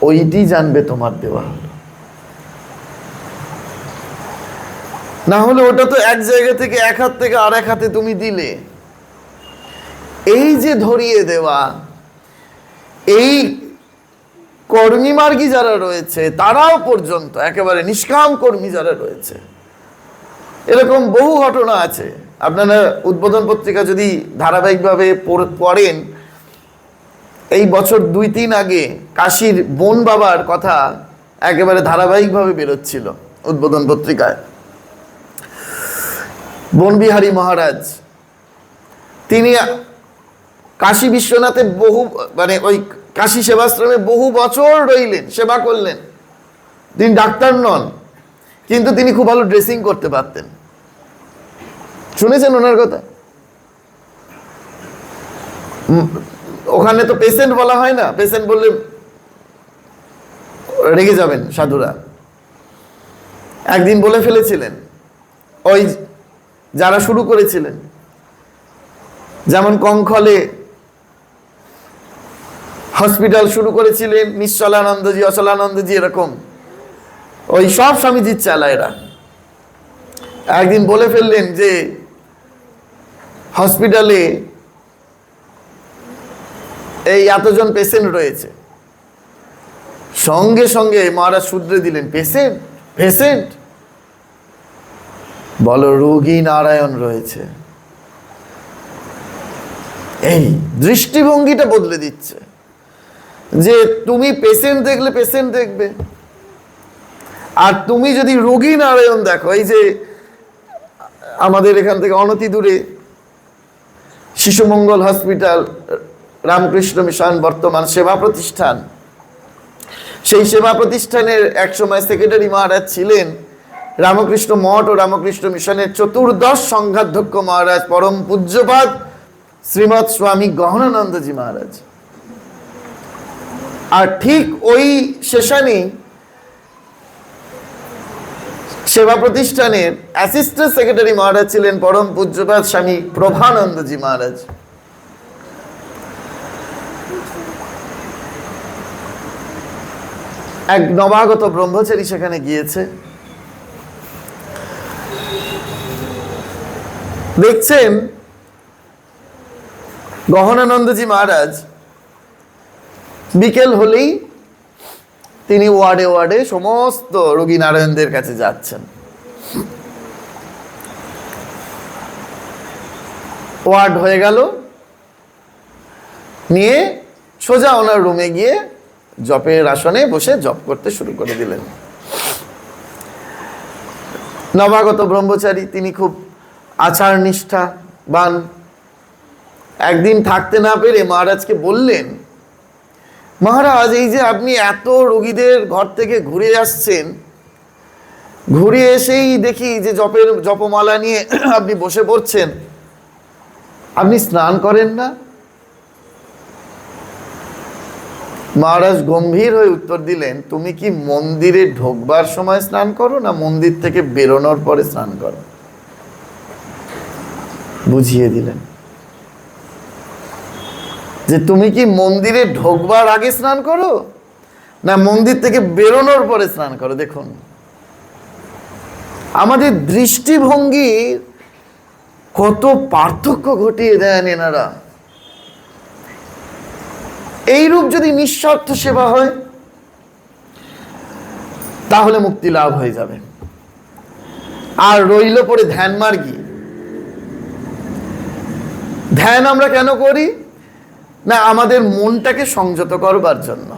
ওইটি জানবে তোমার দেওয়া হলো। না হলে ওটা তো এক জায়গা থেকে, এক হাত থেকে আর এক হাতে তুমি দিলে। এই যে ধরিয়ে দেওয়া, এই কর্মী মার্গী যারা রয়েছে তারাও পর্যন্ত, একেবারে নিষ্কাম কর্মী যারা রয়েছে, এরকম বহু ঘটনা আছে। আপনারা উদ্বোধন পত্রিকা যদি ধারাবাহিকভাবে পড়েন, এই বছর 2-3 আগে কাশীর বোন বাবার কথা একেবারে ধারাবাহিকভাবে বেরোচ্ছিল উদ্বোধন পত্রিকায়। বনবিহারী মহারাজ, তিনি কাশী বিশ্বনাথে ওই কাশী সেবাশ্রমে বহু বছর রইলেন, সেবা করলেন। তিনি ডাক্তার নন, কিন্তু তিনি খুব ভালো ড্রেসিং করতে পারতেন। শুনেছেন ওনার কথা? ওখানে তো পেশেন্ট বলা হয় না, পেশেন্ট বললে রেগে যাবেন সাধুরা। একদিন বলে ফেলেছিলেন, ওই যারা শুরু করেছিলেন, যেমন কঙ্খলে হসপিটাল শুরু করেছিলেন নিশ্চলানন্দজি, অচলানন্দজি, এরকম ওই সব স্বামীজির চালা এরা। একদিন বলে ফেললেন যে হসপিটালে এই এতজন পেশেন্ট রয়েছে। সঙ্গে সঙ্গে মহারাজ শুধরে দিলেন, পেশেন্ট পেশেন্ট বলো, রোগী নারায়ণ রয়েছে। এই দৃষ্টিভঙ্গিটা বদলে দিচ্ছে যে তুমি পেশেন্ট দেখলে পেশেন্ট দেখবে, আর তুমি যদি রোগী নারায়ণ দেখো। এই যে আমাদের এখান থেকে অনতি দূরে শিশুমঙ্গল হসপিটাল, রামকৃষ্ণ মিশন বর্তমান সেবা প্রতিষ্ঠান, সেই সেবা প্রতিষ্ঠানের একসময় সেক্রেটারি মহারাজ ছিলেন রামকৃষ্ণ মঠ ও রামকৃষ্ণ মিশনের চতুর্দশ সংঘাধ্যক্ষ মহারাজ পরম পূজ্যপাদ শ্রীমৎ স্বামী গহনানন্দজি মহারাজ। আর ঠিক ওই সেশনেই সেবা প্রতিষ্ঠানের অ্যাসিস্ট্যান্ট সেক্রেটারি মহারাজ ছিলেন পরম পূজ্যপাদ স্বামী প্রভানন্দজি মহারাজ। এক নবাগত ব্রহ্মচারী সেখানে গিয়েছে, দেখছেন গহনানন্দজি মহারাজ বিকেল হলেই তিনি ওয়ার্ডে ওয়ার্ডে সমস্ত রোগী নারায়ণদের কাছে যাচ্ছেন। ওয়ার্ড হয়ে গেল, নিয়ে সোজা ওনার রুমে গিয়ে জপের আসনে বসে জপ করতে শুরু করে দিলেন। নবাগত ব্রহ্মচারী, তিনি খুব আচার নিষ্ঠাবান। একদিন থাকতে না পেরে মহারাজকে বললেন, মহারাজ, এই যে আপনি এত রোগীদের ঘর থেকে ঘুরে আসছেন, ঘুরে এসেই দেখি যে জপমালা নিয়ে আপনি বসে পড়ছেন, আপনি স্নান করেন না? মহারাজ গম্ভীর হয়ে উত্তর দিলেন, তুমি কি মন্দিরে ঢোকবার সময় স্নান করো, না মন্দির থেকে বেরোনোর পরে স্নান করো? বুঝিয়ে দিলেন যে তুমি কি মন্দিরে ঢোকবার আগে স্নান করো, না মন্দির থেকে বেরোনোর পরে স্নান করো। দেখুন, আমাদের দৃষ্টিভঙ্গি কত পার্থক্য ঘটিয়ে দেন এনারা। এইরূপ যদি নিঃস্বার্থ সেবা হয়, তাহলে মুক্তি লাভ হয়ে যাবে। আর রইল পরে ধ্যান মার্গী। ধ্যান আমরা কেন করি? না আমাদের মনটাকে সংযত করবার জন্য।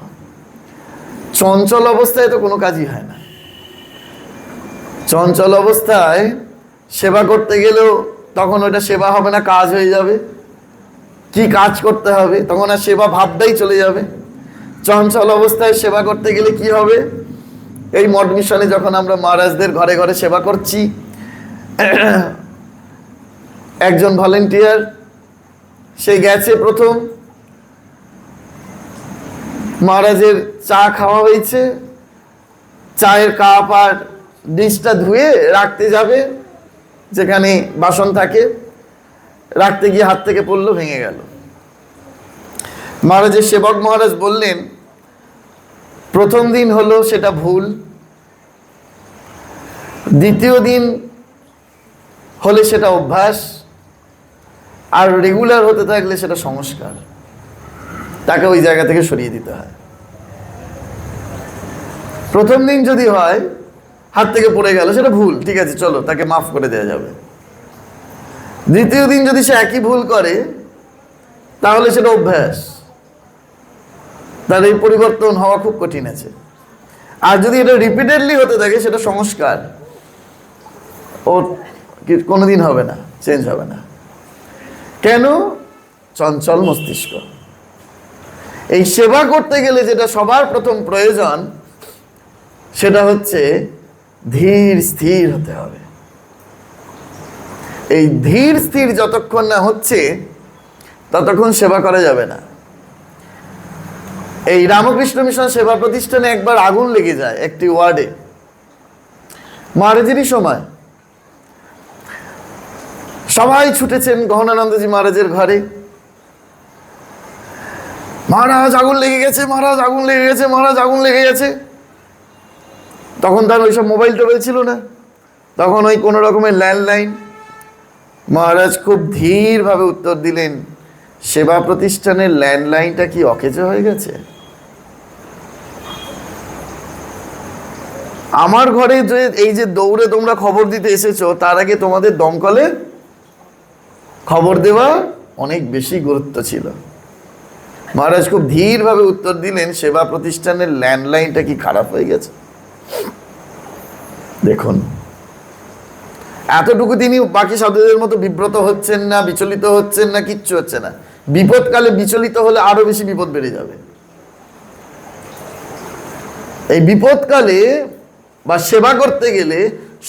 চঞ্চল অবস্থায় তো কোনো কাজই হয় না। চঞ্চল অবস্থায় সেবা করতে গেলেও তখন ওটা সেবা হবে না, কাজ হয়ে যাবে। কি কাজ করতে হবে, তখন আর সেবা ভাবটাই চলে যাবে। চঞ্চল অবস্থায় সেবা করতে গেলে কি হবে? এই মঠ মিশনে যখন আমরা মহারাজদের ঘরে ঘরে সেবা করছি, একজন ভলেন্টিয়ার সে গেছে প্রথম, মহারাজের চা খাওয়া হয়েছে, চায়ের কাপ আর ডিশটা ধুয়ে রাখতে যাবে, যেখানে বাসন থাকে, রাখতে গিয়ে হাত থেকে পড়লো, ভেঙে গেল। মহারাজের সেবক মহারাজ বললেন, প্রথম দিন হলো সেটা ভুল, দ্বিতীয় দিন হলে সেটা অভ্যাস, আর রেগুলার হতে থাকলে সেটা সংস্কার। তাকে ওই জায়গা থেকে সরিয়ে দিতে হয়। প্রথম দিন যদি হয় হাত থেকে পড়ে গেল, সেটা ভুল, ঠিক আছে, চলো তাকে মাফ করে দেওয়া যাবে। দ্বিতীয় দিন যদি সে একই ভুল করে, তাহলে সেটা অভ্যাস, তার এই পরিবর্তন হওয়া খুব কঠিন আছে। আর যদি এটা রিপিটেডলি হতে থাকে, সেটা সংস্কার, ওর কোনোদিন হবে না, চেঞ্জ হবে না। কেন? চঞ্চল মস্তিষ্ক। এই সেবা করতে গেলে যেটা সবার প্রথম প্রয়োজন, সেটা হচ্ছে ধীর স্থির হতে হবে। এই ধীর স্থির যতক্ষণ না হচ্ছে, ততক্ষণ সেবা করা যাবে না। এই রামকৃষ্ণ মিশন সেবা প্রতিষ্ঠানে একবার আগুন লেগে যায় একটি ওয়ার্ডে, মহারাজেরই সময়। সবাই ছুটেছেন গহনানন্দজি মহারাজের ঘরে। মহারাজ আগুন লেগে গেছে, মহারাজ আগুন লেগে গেছে, মহারাজ আগুন লেগে গেছে। তখন তার ওইসব মোবাইল টোবাইল ছিল না, তখন ওই কোনো রকমের ল্যান্ডলাইন। মহারাজ খুব ধীরভাবে উত্তর দিলেন, সেবা প্রতিষ্ঠানের ল্যান্ডলাইনটা কি অকেজো হয়ে গেছে? আমার ঘরে যে এই যে দৌড়ে তোমরা খবর দিতে এসেছো, তার আগে তোমাদের দমকলে খবর দেওয়া অনেক বেশি গুরুত্ব ছিল। মহারাজ খুব ধীরভাবে উত্তর দিলেন, সেবা প্রতিষ্ঠানের ল্যান্ডলাইনটা কি খারাপ হয়ে গেছে? দেখুন, এতটুকু তিনি বাকি সাধুদের মতো বিব্রত হচ্ছেন না, বিচলিত হচ্ছেন না, কিচ্ছু হচ্ছে না। বিপদকালে বিচলিত হলে আরো বেশি বিপদ বেড়ে যাবে। এই বিপদকালে বা সেবা করতে গেলে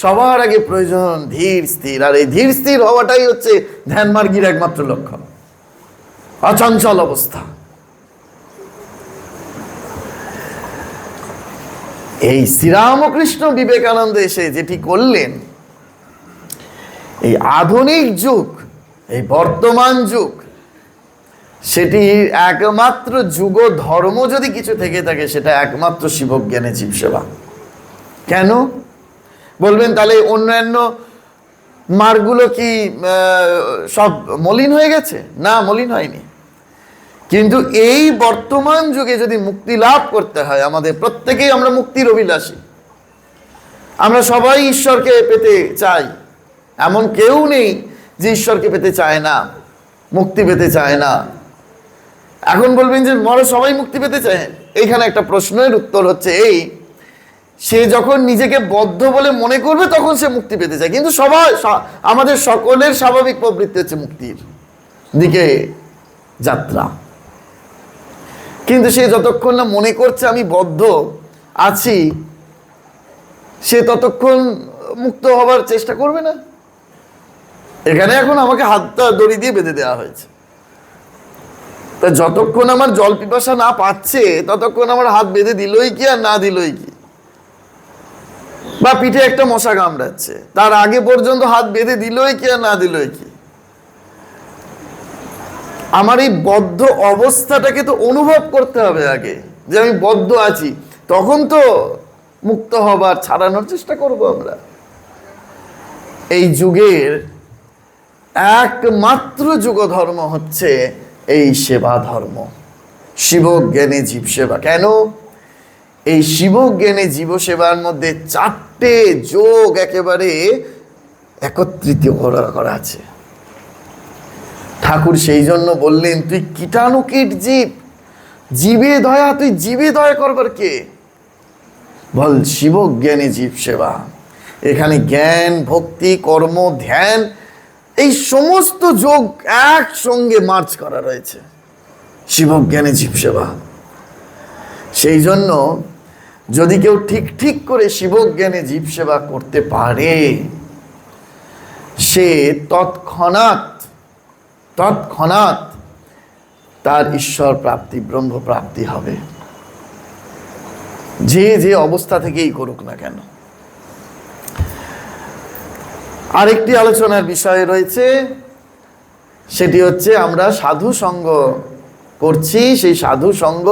সবার আগে প্রয়োজন ধীর স্থির। আর এই ধীর স্থির হওয়াটাই হচ্ছে ধ্যান মার্গীর একমাত্র লক্ষণ, অচঞ্চল অবস্থা। এই শ্রীরামকৃষ্ণ বিবেকানন্দ এসে যেটি করলেন, এই আধুনিক যুগ, এই বর্তমান যুগ, সেটি একমাত্র যুগ ধর্ম যদি কিছু থেকে থাকে, সেটা একমাত্র শিবজ্ঞানে জীব সেবা। কেন বলবেন? তাহলে অন্যান্য মার্গগুলো কি সব মলিন হয়ে গেছে? না, মলিন হয়নি। কিন্তু এই বর্তমান যুগে যদি মুক্তি লাভ করতে হয়, আমাদের প্রত্যেকেই আমরা মুক্তির অভিলাষী, আমরা সবাই ঈশ্বরকে পেতে চাই। এমন কেউ নেই যে ঈশ্বরকে পেতে চায় না, মুক্তি পেতে চায় না। এখন বলবেন যে সবাই মুক্তি পেতে চায়। এইখানে একটা প্রশ্নের উত্তর হচ্ছে এই, সে যখন নিজেকে বদ্ধ বলে মনে করবে, তখন সে মুক্তি পেতে চায়। কিন্তু সবাই, আমাদের সকলের স্বাভাবিক প্রবৃত্তি হচ্ছে মুক্তির দিকে যাত্রা। কিন্তু সে যতক্ষণ না মনে করছে আমি বদ্ধ আছি, সে ততক্ষণ মুক্ত হবার চেষ্টা করবে না। এখানে এখন আমাকে হাতটা দড়ি দিয়ে বেঁধে দেওয়া হয়েছে, তা যতক্ষণ আমার জল পিপাসা না পাচ্ছে, ততক্ষণ আমার হাত বেঁধে দিলই কি আর না দিলই কি। বা পিঠে একটা মশা কামড়াচ্ছে, তার আগে পর্যন্ত হাত বেঁধে দিলই কি আর না দিলই কি। আমার এই বদ্ধ অবস্থাটাকে তো অনুভব করতে হবে আগে, যে আমি বদ্ধ আছি, তখন তো মুক্ত হবার, ছাড়ানোর চেষ্টা করব আমরা। এই যুগের একমাত্র যুগ ধর্ম হচ্ছে এই সেবা ধর্ম, শিবজ্ঞানে জীব সেবা। কেন? এই শিবজ্ঞানে জীব সেবার মধ্যে 4টে যোগ একেবারে একত্রিত করা আছে। ঠাকুর সেই জন্য বললেন, তুই কীটাণুকীট জীব, জীবে দয়া, তুই জীবে দয়া করবার কে? বল শিবজ্ঞানে জীব সেবা। এখানে জ্ঞান, ভক্তি, কর্ম, ধ্যান, এই সমস্ত যোগ একসঙ্গে মার্চ করা রয়েছে, শিবজ্ঞানে জীব সেবা। সেই জন্য যদি কেউ ঠিক করে শিবজ্ঞানে জীব সেবা করতে পারে, সে তৎক্ষণাৎ তার ঈশ্বর প্রাপ্তি, ব্রহ্ম প্রাপ্তি হবে। যে যে অবস্থা থেকেই করুক না কেন। আরেকটি আলোচনার বিষয় রয়েছে, সেটি হচ্ছে আমরা সাধু সঙ্গ করছি, সেই সাধু সঙ্গ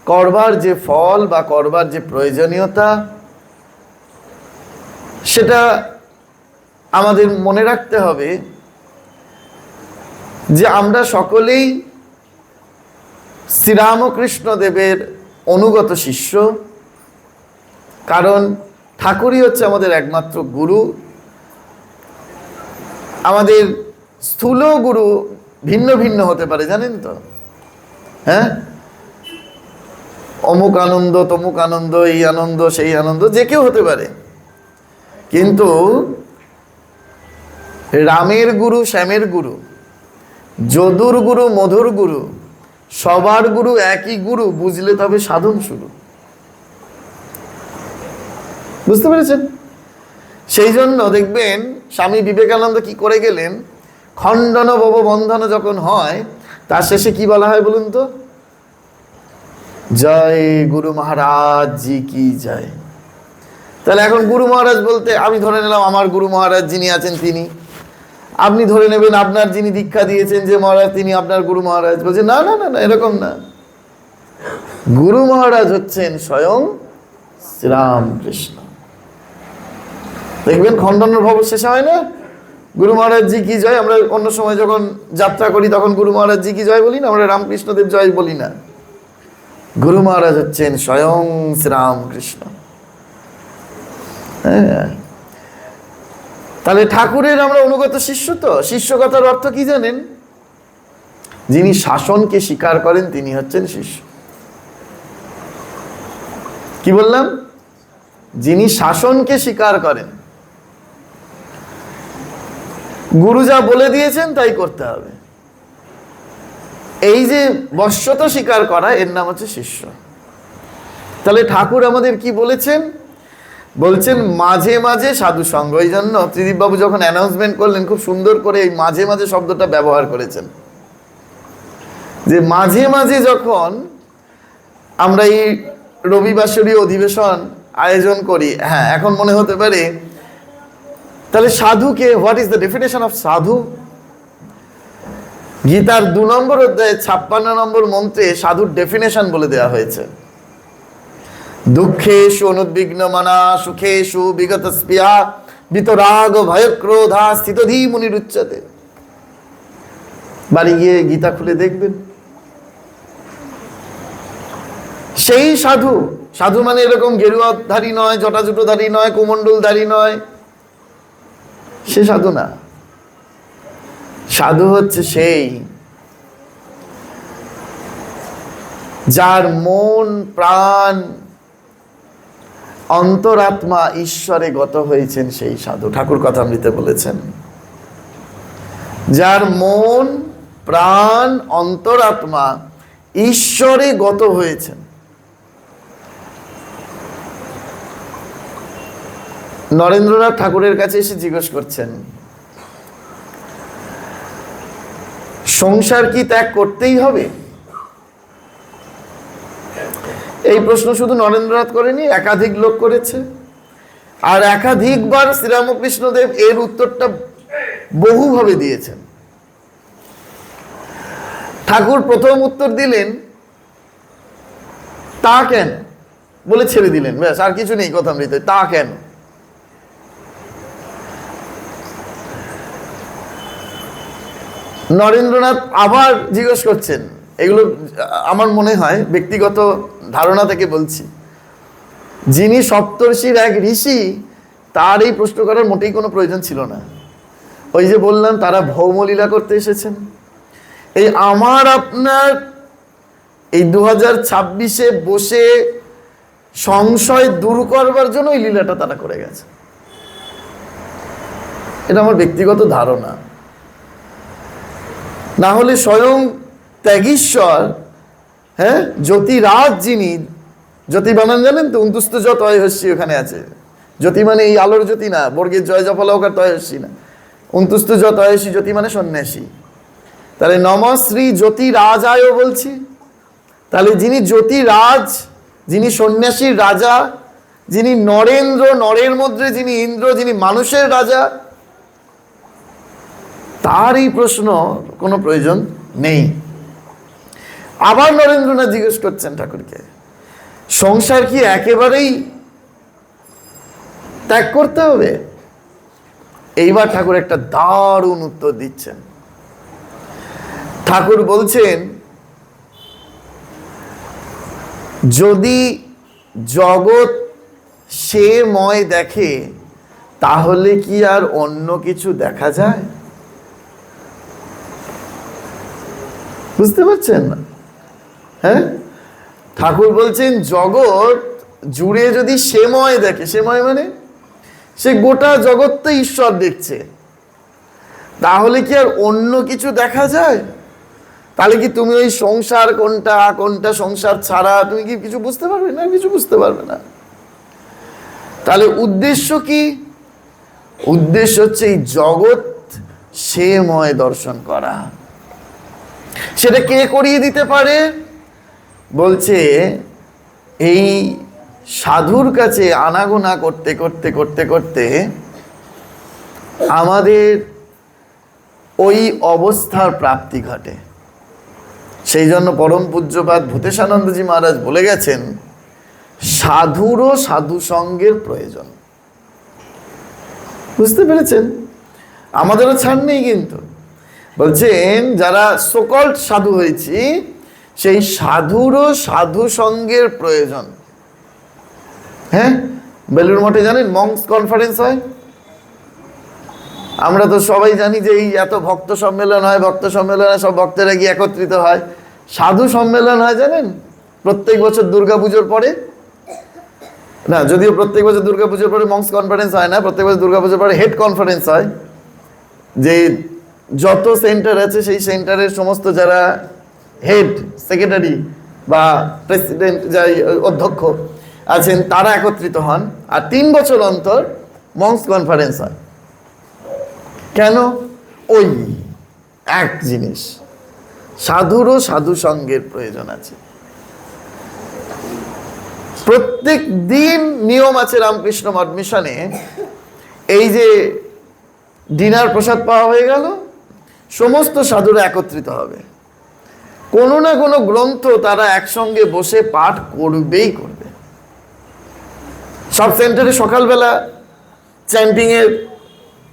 করবার যে ফল বা করবার যে প্রয়োজনীয়তা, সেটা আমাদের মনে রাখতে হবে যে আমরা সকলেই শ্রীরামকৃষ্ণ দেবের অনুগত শিষ্য। কারণ ঠাকুরই হচ্ছে আমাদের একমাত্র গুরু। আমাদের স্থূল গুরু ভিন্ন ভিন্ন হতে পারে, জানেন তো? হ্যাঁ, অমুক আনন্দ, তমুক আনন্দ, এই আনন্দ, সেই আনন্দ, যে কেউ হতে পারে। কিন্তু রামের গুরু, শ্যামের গুরু, যদুর গুরু, মধুর গুরু, সবার গুরু একই গুরু, বুঝলে তবে সাধন শুরু। বুঝতে পেরেছেন? সেই জন্য দেখবেন স্বামী বিবেকানন্দ কি করে গেলেন, খণ্ডন ভব বন্ধন যখন হয়, তার শেষে কি বলা হয় বলুন তো? জয় গুরু মহারাজ জি কি জয়। তাহলে এখন গুরু মহারাজ বলতে আমি ধরে নিলাম আমার গুরু মহারাজ যিনি আছেন তিনি, আপনি ধরে নেবেন আপনার যিনি দীক্ষা দিয়েছেন যে মহারাজ তিনি আপনার গুরু মহারাজ। বলছে না না না না, এরকম না। গুরু মহারাজ হচ্ছেন স্বয়ং শ্রীরামকৃষ্ণ। দেখবেন খণ্ডনের ভব শেষে হয় না, গুরু মহারাজ জি কি জয়। আমরা অন্য সময় যখন যাত্রা করি তখন গুরু মহারাজ জি কি জয় বলি না, আমরা রামকৃষ্ণদেব জয় বলি না। গুরু মহারাজ হচ্ছেন স্বয়ং শ্রীরামকৃষ্ণ। হ্যাঁ, তাহলে ঠাকুরের আমরা অনুগত শিষ্য। তো শিষ্যকতার অর্থ কি জানেন? যিনি শাসনকে স্বীকার করেন তিনি হচ্ছেন শিষ্য। কি বললাম? যিনি শাসনকে স্বীকার করেন, গুরু যা বলে দিয়েছেন তাই করতে হবে, এই যে বশ্যত স্বীকার করা, এর নাম হচ্ছে শিষ্য। তাহলে ঠাকুর আমাদের কি বলেছেন? বলছেন মাঝে মাঝে সাধু সঙ্গ। এই জন্য ত্রিদীপ বাবু যখন অ্যানাউন্সমেন্ট করলেন খুব সুন্দর করে এই মাঝে মাঝে শব্দটা ব্যবহার করেছেন, যে মাঝে মাঝে যখন আমরা এই রবিবাসরী অধিবেশন আয়োজন করি, হ্যাঁ এখন মনে হতে পারে তাহলে সাধুকে, what is the definition of sadhu? গীতার 2 নম্বর অধ্যায়ে 56 নম্বর মন্ত্রে সাধুর ডেফিনেশন বলে দেওয়া হয়েছে। দুঃখেষু অনুদ্বিগ্ন মনা, সুখেষু বিগত স্পৃহা, বিতরাগ ভয়ক্রোধা স্থিতধী মুনিরুচ্যতে। বাড়ি গিয়ে গীতা খুলে দেখবেন। সেই সাধু, সাধু মানে এরকম গেরুয়াধারী নয়, জটাজুটোধারী নয়, কুমণ্ডলধারী নয়, সে সাধু না। সাধু হচ্ছে সেই যার মন প্রাণ অন্তরাত্মা ঈশ্বরে গত হয়েছেন, সেই সাধু। ঠাকুর কথামৃতে বলেছেন যার মন প্রাণ অন্তরাত্মা ঈশ্বরে গত হয়েছেন। নরেন্দ্রনাথ ঠাকুরের কাছে এসে জিজ্ঞেস করছেন, সংসার কি ত্যাগ করতেই হবে? এই প্রশ্ন শুধু নরেন্দ্রনাথ করেনি, একাধিক লোক করেছে। আর একাধিকবার শ্রীরামকৃষ্ণদেব এর উত্তরটা বহুভাবে দিয়েছেন। ঠাকুর প্রথম উত্তর দিলেন তা কেন, বলে ছেড়ে দিলেন, ব্যাস, আর কিছু নেই কথামৃতে, তা কেন। নরেন্দ্রনাথ আবার জিজ্ঞেস করছেন, এগুলো আমার মনে হয় ব্যক্তিগত ধারণা থেকে বলছি, যিনি সপ্তর্ষির এক ঋষি, তার এই প্রশ্ন করার মোটেই কোনো প্রয়োজন ছিল না। ওই যে বললাম তারা ভৌমলীলা করতে এসেছেন। এই আমার আপনার এই 2026-এ বসে সংশয় দূর করবার জন্য এই লীলাটা তারা করে গেছে। এটা আমার ব্যক্তিগত ধারণা। না হলে স্বয়ং ত্যাগীশ্বর, হ্যাঁ, জ্যোতিরাজ, যিনি জ্যোতি বানান জানেন তো, 29 জ তয়হস্যি ওখানে আছে। জ্যোতি মানে এই আলোর জ্যোতি না, বর্গের জয় জফলাকার তয়হস্যি না, 29 জ তয়হস্যি, জ্যোতি মানে সন্ন্যাসী। তাহলে নম শ্রী জ্যোতিরাজায় বলছি। তাহলে যিনি জ্যোতিরাজ, যিনি সন্ন্যাসীর রাজা, যিনি নরেন্দ্র, নরের মধ্যে যিনি ইন্দ্র, যিনি মানুষের রাজা, তার এই প্রশ্ন কোনো প্রয়োজন নেই। আবার নরেন্দ্রনাথ জিজ্ঞেস করছেন ঠাকুরকে, সংসার কি একেবারেই ত্যাগ করতে হবে? এইবার ঠাকুর একটা দারুণ উত্তর দিচ্ছেন। ঠাকুর বলছেন, যদি জগৎ সে ময় দেখে তাহলে কি আর অন্য কিছু দেখা যায়? বুঝতে পারছেন না? হ্যাঁ, ঠাকুর বলছেন জগৎ জুড়ে যদি সেময় দেখে, সেময় মানে সে গোটা জগৎটা ঈশ্বর দেখছে, তাহলে কি আর অন্য কিছু দেখা যায়? তাহলে কি তুমি ওই সংসার কোনটা, কোনটা সংসার ছাড়া তুমি কি কিছু বুঝতে পারবে না? কিছু বুঝতে পারবে না। তাহলে উদ্দেশ্য কি? উদ্দেশ্য হচ্ছে এই জগৎ সেময় দর্শন করা। সেটা কে করিয়ে দিতে পারে? বলছে এই সাধুর কাছে আনাগোনা করতে করতে করতে করতে আমাদের ওই অবস্থার প্রাপ্তি ঘটে। সেই জন্য পরম পূজ্যপাদ ভূতেশানন্দজি মহারাজ বলে গেছেন, সাধুরও সাধু সঙ্গের প্রয়োজন। বুঝতে পেরেছেন? আমাদেরও ছাড় নেই কিন্তু। বলছেন যারা সকল্ড সাধু হয়েছি, সেই সাধুরও সাধু সঙ্গের প্রয়োজন। হ্যাঁ, বেলুড় মঠে জানেন মঙ্কস কনফারেন্স হয়। আমরা তো সবাই জানি যে এই এত ভক্ত সম্মেলন হয়, ভক্ত সম্মেলনে সব ভক্তেরা গিয়ে একত্রিত হয়। সাধু সম্মেলন হয় জানেন প্রত্যেক বছর দুর্গাপুজোর পরে। না, যদিও প্রত্যেক বছর দুর্গাপুজোর পরে মঙ্কস কনফারেন্স হয় না, প্রত্যেক বছর দুর্গাপুজোর পরে হেড কনফারেন্স হয়। যে যত সেন্টার আছে সেই সেন্টারের সমস্ত যারা হেড, সেক্রেটারি বা প্রেসিডেন্ট, যাই অধ্যক্ষ আছেন, তারা একত্রিত হন। আর 3 বছর অন্তর মঙ্কস কনফারেন্স হয়। কেন? ওই এক জিনিস, সাধুরও সাধু সঙ্গের প্রয়োজন আছে। প্রত্যেক দিন নিয়ম আছে রামকৃষ্ণ মঠ মিশনে, এই যে ডিনার প্রসাদ পাওয়া হয়ে গেল, সমস্ত সাধুরা একত্রিত হবে, কোনো না কোনো গ্রন্থ তারা একসঙ্গে বসে পাঠ করবেই করবে। সব সেন্টারে সকালবেলা চ্যান্টিং এর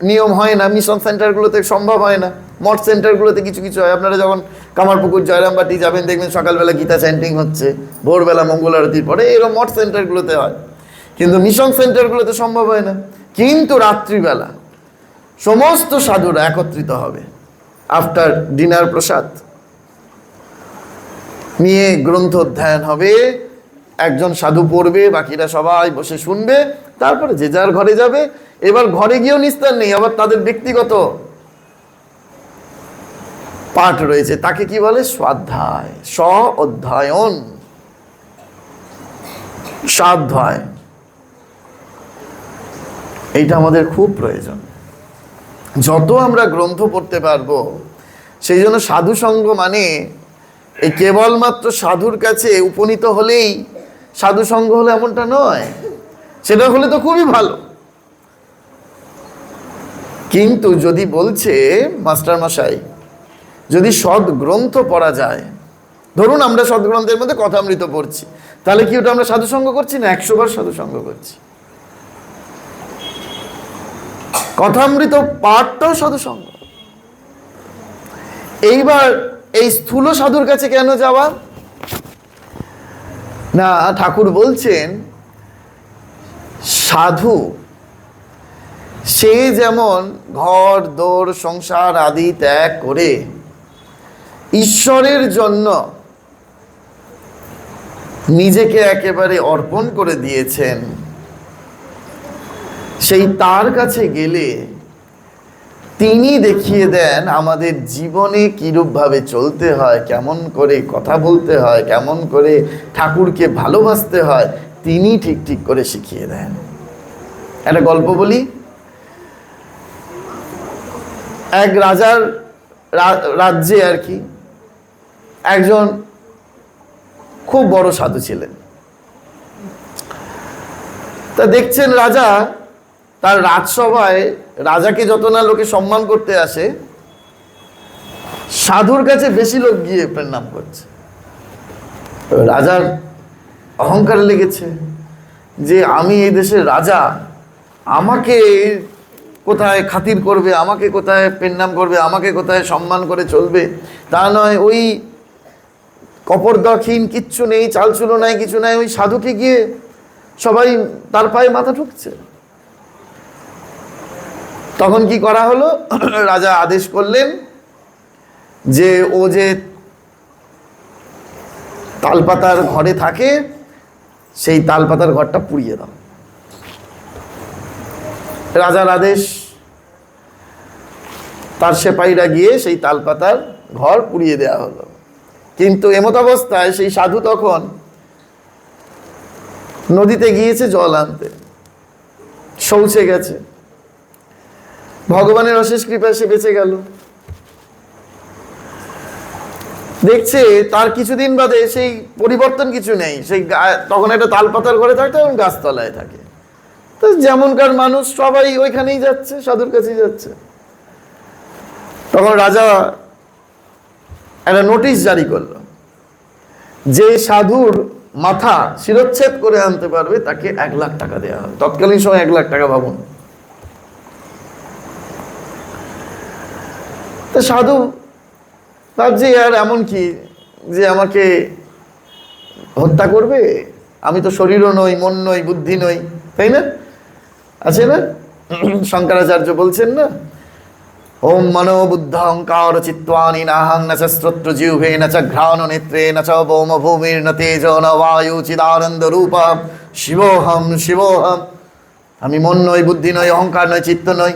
নিয়ম হয় না, মিশন সেন্টারগুলোতে সম্ভব হয় না, মঠ সেন্টারগুলোতে কিছু কিছু হয়। আপনারা যখন কামারপুকুর, জয়রামবাটি যাবেন দেখবেন সকালবেলা গীতা চ্যান্টিং হচ্ছে, ভোরবেলা মঙ্গল আরতির পরে, এরকম মঠ সেন্টারগুলোতে হয়। কিন্তু মিশন সেন্টারগুলোতে সম্ভব হয় না। কিন্তু রাত্রিবেলা সমস্ত সাধুরা একত্রিত হবে আফটার ডিনার প্রসাদ নিয়ে, গ্রন্থ অধ্যয়ন হবে, একজন সাধু পড়বে, বাকিরা সবাই বসে শুনবে, তারপরে যে যার ঘরে যাবে। এবার ঘরে গিয়েও নিস্তার নেই, আবার তাদের ব্যক্তিগত পাঠ রয়েছে, তাকে কি বলে? স্বাধ্যায়, অধ্যয়ন, স্বাধ্যায়। এইটা আমাদের খুব প্রয়োজন। যত আমরা গ্রন্থ পড়তে পারবো, সেই জন্য সাধু সঙ্গ মানে এই কেবলমাত্র সাধুর কাছে উপনীত হলেই সাধু সঙ্গ হলো এমনটা নয়। সেটা হলে তো খুবই ভালো, কিন্তু যদি বলছে মাস্টার মশাই যদি সৎ গ্রন্থ পড়া যায়, ধরুন আমরা সৎ গ্রন্থের মধ্যে কথামৃত পড়ছি, তাহলে কি ওটা আমরা সাধু সঙ্গ করছি না? 100 বার সাধু সঙ্গ করছি। কথামৃত পাঠটাও সাধু সঙ্গ। এইবার এই স্থূল সাধুর কাছে কেন যাওয়া? না, ঠাকুর বলছেন সাধু সে যেমন ঘর দোর সংসার আদি ত্যাগ করে ঈশ্বরের জন্য নিজেকে একেবারে অর্পণ করে দিয়েছেন, সেই তার কাছে গেলে তিনি দেখিয়ে দেন আমাদের জীবনে কিরূপভাবে চলতে হয়, কেমন করে কথা বলতে হয়, কেমন করে ঠাকুরকে ভালোবাসতে হয়, তিনি ঠিক ঠিক করে শিখিয়ে দেন। একটা গল্প বলি। এক রাজার রাজ্যে আর কি একজন খুব বড় সাধু ছিলেন। তা দেখছেন রাজা তার রাজসভায় রাজাকে যত না লোকে সম্মান করতে আসে, সাধুর কাছে বেশি লোক গিয়ে প্রণাম করছে। রাজার অহংকার লেগেছে যে আমি এই দেশের রাজা, আমাকে কোথায় খাতির করবে, আমাকে কোথায় প্রণাম করবে, আমাকে কোথায় সম্মান করে চলবে। তা নয়, ওই কপরদক্ষিণ কিচ্ছু নেই, চালচুলো নাই, কিছু নাই, ওই সাধুকে গিয়ে সবাই তার পায়ে মাথা ঠুকছে। তখন কি করা হলো, রাজা আদেশ করলেন যে ও যে তালপাতার ঘরে থাকে সেই তালপাতার ঘরটা পুড়িয়ে দাও। রাজার আদেশ, তার সেপাহীরা গিয়ে সেই তালপাতার ঘর পুড়িয়ে দেওয়া হলো। কিন্তু এমত অবস্থায় সেই সাধু তখন নদীতে গিয়েছে জল আনতে, শৌচে গেছে। ভগবানের অশেষ কৃপায় সে বেঁচে গেল। দেখছে তার কিছুদিন বাদে সেই পরিবর্তন কিছু নেই, সেই তখন একটা তালপাতার ঘরে থাকতো, এবং গাছতলায় থাকে। তো যেমনকার মানুষ সবাই ওইখানেই যাচ্ছে, সাধুর কাছেই যাচ্ছে। তখন রাজা একটা নোটিশ জারি করলো, যে সাধুর মাথা শিরচ্ছেদ করে আনতে পারবে তাকে 1 লাখ টাকা দেওয়া হবে। তৎকালীন সময় 1 লাখ টাকা ভাবুন। তো সাধু ভাবছে, আর এমন কি যে আমাকে হত্যা করবে? আমি তো শরীরও নই, মন নই, বুদ্ধি নই, তাই না? আছে না, শঙ্করাচার্য বলছেন না, ওম মনো বুদ্ধ অহংকার চিত্তানি নাহং ন চ শ্রোত্র জিহ্বে ন চ ঘ্রাণ নেত্রে ন চ ভৌম ভূমির ন তেজ ন বায়ু চিদানন্দ রূপ শিবোহম শিবোহম। আমি মন নই, বুদ্ধি নই, অহংকার নই, চিত্ত নই,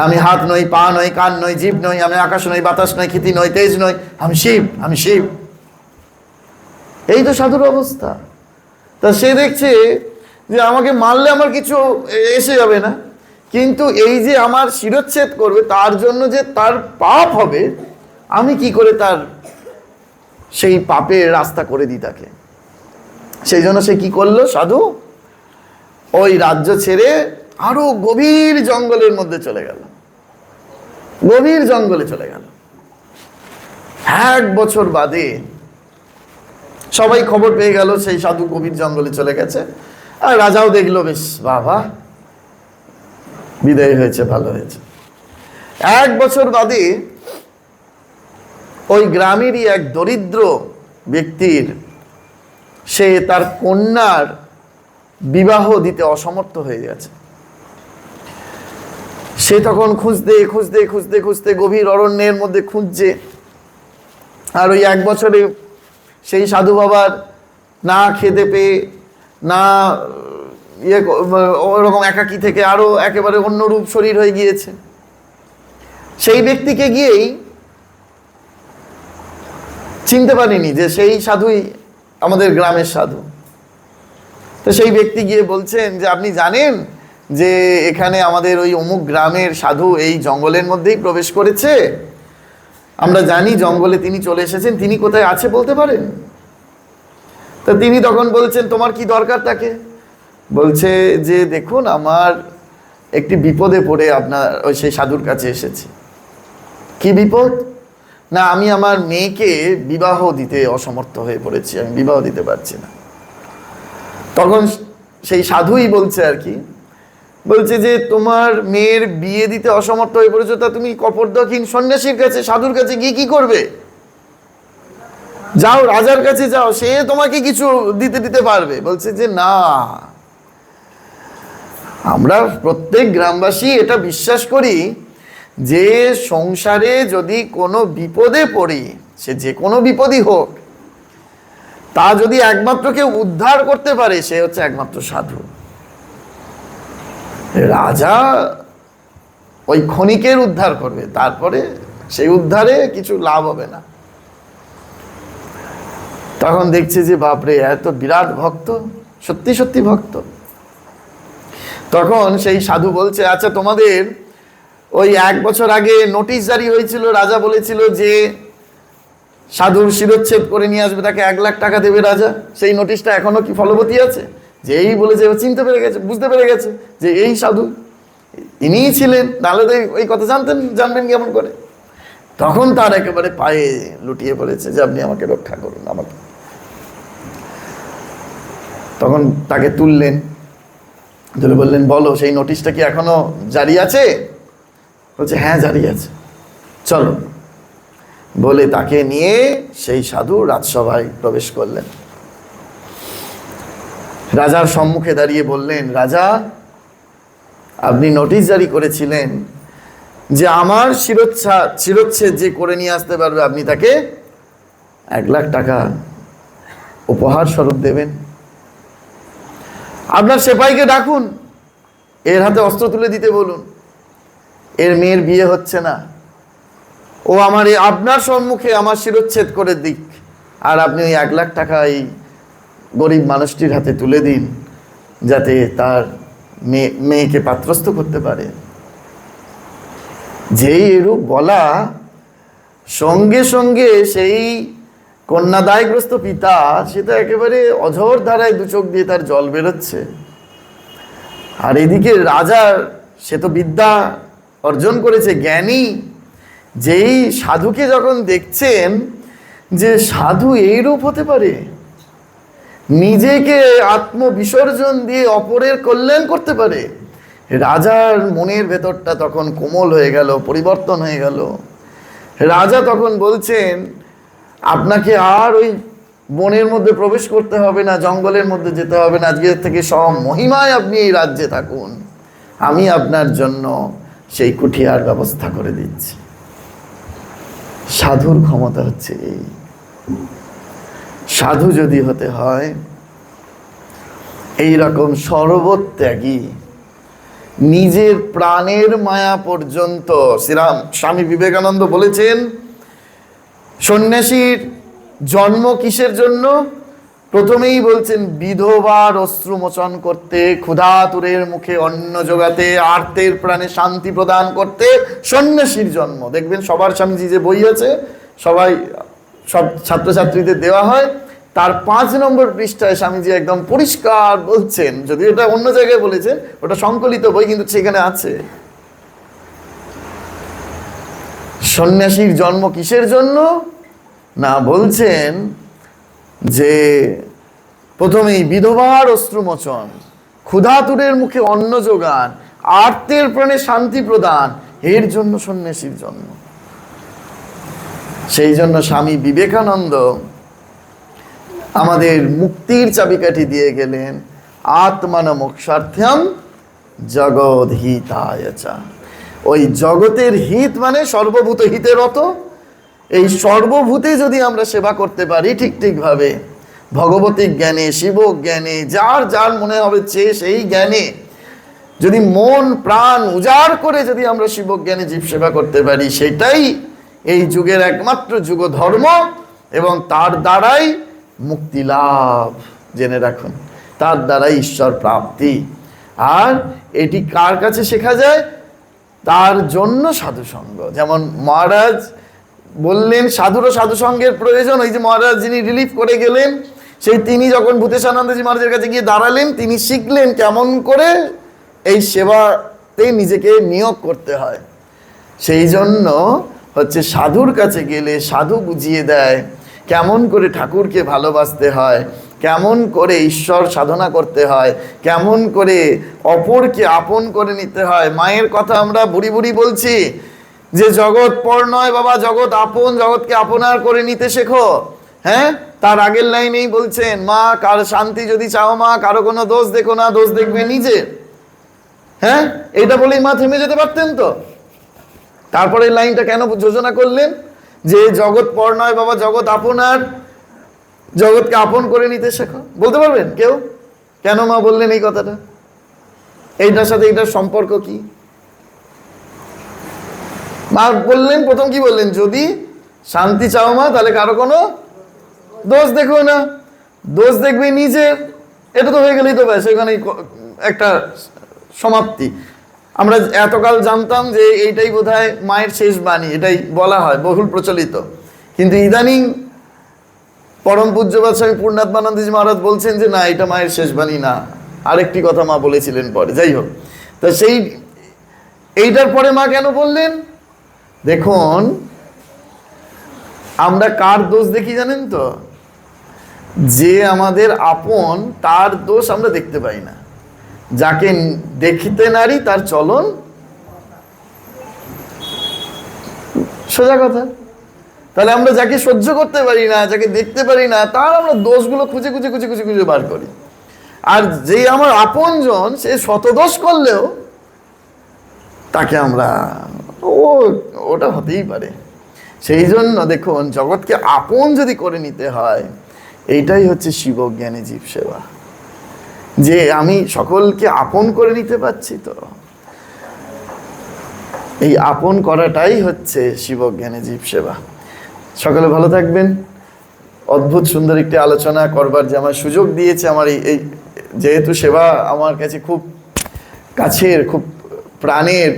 আমি হাত নই, পা নই, কান নই, জীব নই, আমি আকাশ নই, বাতাস নই, ক্ষিতি নই, তেজ নই, আমি শিব, আমি শিব। এই তো সাধুর অবস্থা। তা সে দেখছে যে আমাকে মারলে আমার কিছু এসে যাবে না, কিন্তু এই যে আমার শিরচ্ছেদ করবে তার জন্য যে তার পাপ হবে, আমি কি করে তার সেই পাপের রাস্তা করে দিই তাকে। সেই জন্য সে কি করলো, সাধু ওই রাজ্য ছেড়ে আরো গভীর জঙ্গলের মধ্যে চলে গেল, গভীর জঙ্গলে চলে গেল। 1 বছর বাদে সবাই খবর পেয়ে গেল সেই সাধু গভীর জঙ্গলে চলে গেছে। আর রাজাও দেখলো, বেশ বাবা, বিদায় হয়েছে, ভালো হয়েছে। 1 বছর বাদে ওই গ্রামেরই এক দরিদ্র ব্যক্তির, সে তার কন্যার বিবাহ দিতে অসমর্থ হয়ে গেছে। সে তখন খুঁজতে খুঁজতে খুঁজতে খুঁজতে গভীর অরণ্যের মধ্যে খুঁজছে। আর ওই 1 বছরে সেই সাধু বাবার না খেতে পেয়ে, না ওরকম একাকী থেকে আরো একেবারে অন্যরূপ শরীর হয়ে গিয়েছে। সেই ব্যক্তিকে গিয়েই চিনতে পারিনি যে সেই সাধুই আমাদের গ্রামের সাধু। তো সেই ব্যক্তি গিয়ে বলছেন যে আপনি জানেন যে এখানে আমাদের ওই অমুক গ্রামের সাধু এই জঙ্গলের মধ্যেই প্রবেশ করেছে, আমরা জানি জঙ্গলে তিনি চলে এসেছেন, তিনি কোথায় আছে বলতে পারেন? তা তিনি তখন বলছেন, তোমার কি দরকার তাকে? বলছে যে দেখুন, আমার একটি বিপদে পড়ে আপনার ওই সেই সাধুর কাছে এসেছি। কি বিপদ? না, আমি আমার মেয়েকে বিবাহ দিতে অসমর্থ হয়ে পড়েছি, আমি বিবাহ দিতে পারছি না। তখন সেই সাধুই বলছে আর কি, বলছে যে তোমার মেয়ের বিয়ে দিতে অসমর্থ হয়ে পড়েছো, তা তুমি কপরদক্ষিণ সন্ন্যাসীর কাছে, সাধুর কাছে গিয়ে কি করবে? যাও রাজার কাছে যাও, সে তোমাকে কিছু দিতে পারবে। বলছে যে না, আমরা প্রত্যেক গ্রামবাসী এটা বিশ্বাস করি যে সংসারে যদি কোনো বিপদে পড়ি, সে যে কোনো বিপদই হোক, তা যদি একমাত্র কেউ উদ্ধার করতে পারে সে হচ্ছে একমাত্র সাধু। রাজা ওই ক্ষণিকের উদ্ধার করবে, তারপরে সেই উদ্ধারে কিছু লাভ হবে না। তখন দেখছে যে বাপরে, এত বিরাট ভক্ত, সত্যি সত্যি ভক্ত। তখন সেই সাধু বলছে, আচ্ছা তোমাদের ওই 1 বছর আগে নোটিশ জারি হয়েছিল, রাজা বলেছিল যে সাধুর শিরচ্ছেদ করে নিয়ে আসবে, তাকে 1 লাখ টাকা দেবে রাজা, সেই নোটিশটা এখনো কি ফলবতী আছে? যে এই বলেছে, ও চিনতে পেরে গেছে, বুঝতে পেরে গেছে যে এই সাধু, ইনিই ছিলেন, নাহলে তো ওই কথা জানবেন কেমন করে। তখন তার একেবারে পায়ে লুটিয়ে পড়েছে যে আপনি আমাকে রক্ষা করুন, আমাকে। তখন তাকে তুললেন, তুলে বললেন, বলো সেই নোটিশটা কি এখনো জারি আছে? বলছে হ্যাঁ জারি আছে, চলো। বলে তাকে নিয়ে সেই সাধু রাজসভায় প্রবেশ করলেন। রাজার সম্মুখে দাঁড়িয়ে বললেন, রাজা, আপনি নোটিশ জারি করেছিলেন যে আমার শিরচ্ছেদ যে করে নিয়ে আসতে পারবে আপনি তাকে 1,00,000 টাকা উপহার স্বরূপ দেবেন। আপনার সেপাইকে ডাকুন, এর হাতে অস্ত্র তুলে দিতে বলুন, এর মেয়ের বিয়ে হচ্ছে না, ও আমার আপনার সম্মুখে আমার শিরচ্ছেদ করে দিক, আর আপনি ওই 1,00,000 টাকা এই গরিব মানুষটির হাতে তুলে দিন, যাতে তার মেয়েকে পাত্রস্থ করতে পারে। যেই এরূপ বলা, সঙ্গে সঙ্গে সেই কন্যাদায়গ্রস্ত পিতা, সে তো একেবারে অঝোর ধারায় 2 চোখ দিয়ে তার জল বেরোচ্ছে। আর এদিকে রাজার, সে তো বিদ্যা অর্জন করেছে, জ্ঞানী, যেই সাধুকে যখন দেখছেন যে সাধু এইরূপ হতে পারে, নিজেকে আত্মবিসর্জন দিয়ে অপরের কল্যাণ করতে পারে, রাজার মনের ভেতরটা তখন কোমল হয়ে গেল, পরিবর্তন হয়ে গেল। রাজা তখন বলছেন, আপনাকে আর ওই বনের মধ্যে প্রবেশ করতে হবে না, জঙ্গলের মধ্যে যেতে হবে না, আজকের থেকে সব মহিমায় আপনি এই রাজ্যে থাকুন, আমি আপনার জন্য সেই কুঠিয়ার ব্যবস্থা করে দিচ্ছি। সাধুর ক্ষমতা হচ্ছে এই। সাধু যদি হতে হয় এই রকম সর্বত্যাগী, নিজের প্রাণের মায়া পর্যন্ত। স্বামী বিবেকানন্দ বলেছেন, সন্ন্যাসীর জন্ম কিসের জন্য? প্রথমেই বলছেন, বিধবার অশ্রুমোচন করতে, ক্ষুধাতুরের মুখে অন্ন জোগাতে, আর্তের প্রাণে শান্তি প্রদান করতে সন্ন্যাসীর জন্ম। দেখবেন সবার স্বামীজি যে বই আছে, সব ছাত্রছাত্রীদের দেওয়া হয়, তার 5 নম্বর পৃষ্ঠায় স্বামীজি একদম পরিষ্কার বলছেন, যদিও এটা অন্য জায়গায় বলেছেন, ওটা সংকলিত বই, কিন্তু সেখানে আছে। সন্ন্যাসীর জন্ম কিসের জন্য? না, বলছেন যে প্রথমেই বিধবার অশ্রুমোচন, ক্ষুধাতুরের মুখে অন্ন যোগান, আর্তের প্রাণে শান্তি প্রদান, এর জন্য সন্ন্যাসীর জন্ম। সেই জন্য স্বামী বিবেকানন্দ আমাদের মুক্তির চাবিকাঠি দিয়ে গেলেন, আত্মান মোক্ষার্থম জগৎ হিতায় চ। ওই জগতের হিত মানে সর্বভূত হিতের রত। এই সর্বভূতে যদি আমরা সেবা করতে পারি ঠিকভাবে, ভগবতী জ্ঞানে, শিব জ্ঞানে, যার যার মনে হবে চেয়ে সেই জ্ঞানে যদি মন প্রাণ উজাড় করে যদি আমরা শিব জ্ঞানে জীব সেবা করতে পারি, সেটাই এই যুগের একমাত্র যুগ ধর্ম, এবং তার দ্বারাই মুক্তি লাভ। জেনে রাখুন, তার দ্বারাই ঈশ্বর প্রাপ্তি। আর এটি কার কাছে শেখা যায়? তার জন্য সাধুসঙ্গ। যেমন মহারাজ বললেন সাধুরও সাধুসঙ্গের প্রয়োজন। ওই যে মহারাজ যিনি রিলিফ করে গেলেন, সেই তিনি যখন ভূতেশানন্দজি মহারাজের কাছে গিয়ে দাঁড়ালেন, তিনি শিখলেন কেমন করে এই সেবাতে নিজেকে নিয়োগ করতে হয়। সেই জন্য হচ্ছে সাধুর কাছে গেলে সাধু বুঝিয়ে দেয় কেমন করে ঠাকুরকে ভালোবাসতে হয়, কেমন করে ঈশ্বর সাধনা করতে হয়, কেমন করে অপরকে আপন করে নিতে হয়। মায়ের কথা আমরা বুড়ি বুড়ি বলছি যে জগৎ পর নয় বাবা, জগৎ আপন, জগৎকে আপনার করে নিতে শেখো। হ্যাঁ, তার আগের লাইনেই বলছেন, মা কার শান্তি যদি চাও মা, কারো কোনো দোষ দেখো না, দোষ দেখবে নিজের। হ্যাঁ, এইটা বলেই মা থেমে যেতে পারতেন তো। তারপরে এই লাইনটা কেন যোজনা করলেন যে জগৎ পর নয় বাবা, জগৎ আপনার, জগৎকে আপন করে নিতে শেখো? বলতে পারবেন কেউ কেন মা বললেন এই কথাটা? এইটার সাথে এইটার সম্পর্ক কি? মা বললেন, প্রথম কি বললেন? যদি শান্তি চাও মা, তাহলে কারো কোনো দোষ দেখো না, দোষ দেখবে নিজের। এটা তো হয়ে গেলেই তো ব্যাস, এখানেই একটা সমাপ্তি। আমরা এতকাল জানতাম যে এইটাই বোধহয় মায়ের শেষ বাণী, এটাই বলা হয়, বহুল প্রচলিত। কিন্তু ইদানিং পরম পূজ্যপাদ স্বামী পূর্ণাত্মানন্দজি মহারাজ বলছেন যে না, এটা মায়ের শেষ বাণী না, আরেকটি কথা মা বলেছিলেন পরে। যাই হোক, তা এইটার পরে মা কেন বললেন? দেখুন, আমরা কার দোষ দেখি জানেন তো? যে আমাদের আপন, তার দোষ আমরা দেখতে পাই না। যাকে দেখিতে নারী তার চলন, সোজা কথা। তাহলে আমরা যাকে সহ্য করতে পারি না, যাকে দেখতে পারি না, তার আমরা দোষগুলো খুঁজে খুঁজে খুঁজে খুঁজে খুঁজে বার করি। আর যে আমার আপনজন, সে শতদোষ করলেও তাকে আমরা ওটা হতেই পারে। সেই জন্য দেখুন, জগৎকে আপন যদি করে নিতে হয়, এইটাই হচ্ছে শিবজ্ঞানী জীব সেবা। যে আমি সকলকে আপন করে নিতে পারছি, তো এই আপন করাটাই হচ্ছে শিবজ্ঞানী জীব সেবা। সকলে ভালো থাকবেন। অদ্ভুত সুন্দর একটি আলোচনা করবার যে আমার সুযোগ দিয়েছে আমার এই যেহেতু সেবা আমার কাছে খুব কাছের, খুব প্রাণের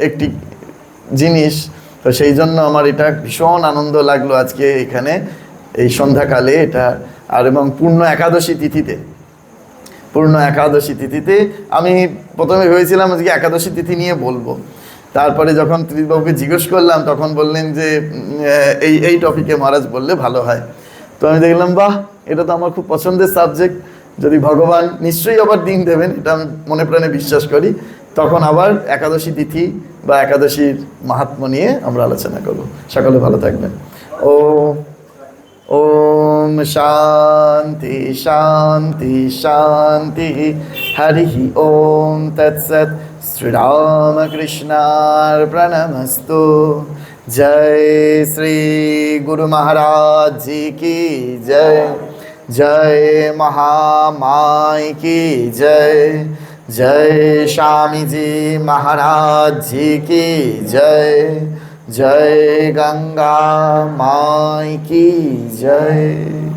একটি জিনিস, তো সেই জন্য আমার এটা ভীষণ আনন্দ লাগলো আজকে এখানে এই সন্ধ্যাকালে এটা। আর এবং পূর্ণ একাদশী তিথিতে আমি প্রথমে ভেবেছিলাম আজকে একাদশী তিথি নিয়ে বলবো, তারপরে যখন ত্রিবাবুকে জিজ্ঞেস করলাম তখন বললেন যে এই টপিকে মহারাজ বললে ভালো হয়। তো আমি দেখলাম, বাহ, এটা তো আমার খুব পছন্দের সাবজেক্ট। যদি ভগবান নিশ্চয়ই আবার দিন দেবেন, এটা আমি মনে প্রাণে বিশ্বাস করি, তখন আবার একাদশী তিথি বা একাদশীর মাহাত্ম্য নিয়ে আমরা আলোচনা করব। সকলে ভালো থাকবেন। ওম শান্তি শান্তি শান্তি। হরি ওম তৎসৎ। শ্রীরামকৃষ্ণার্পণমস্তু। जय श्री गुरु महाराज जी की जय। जय महामाई की जय। जय स्वामी जी महाराज जी की जय। जय गंगा माई की जय।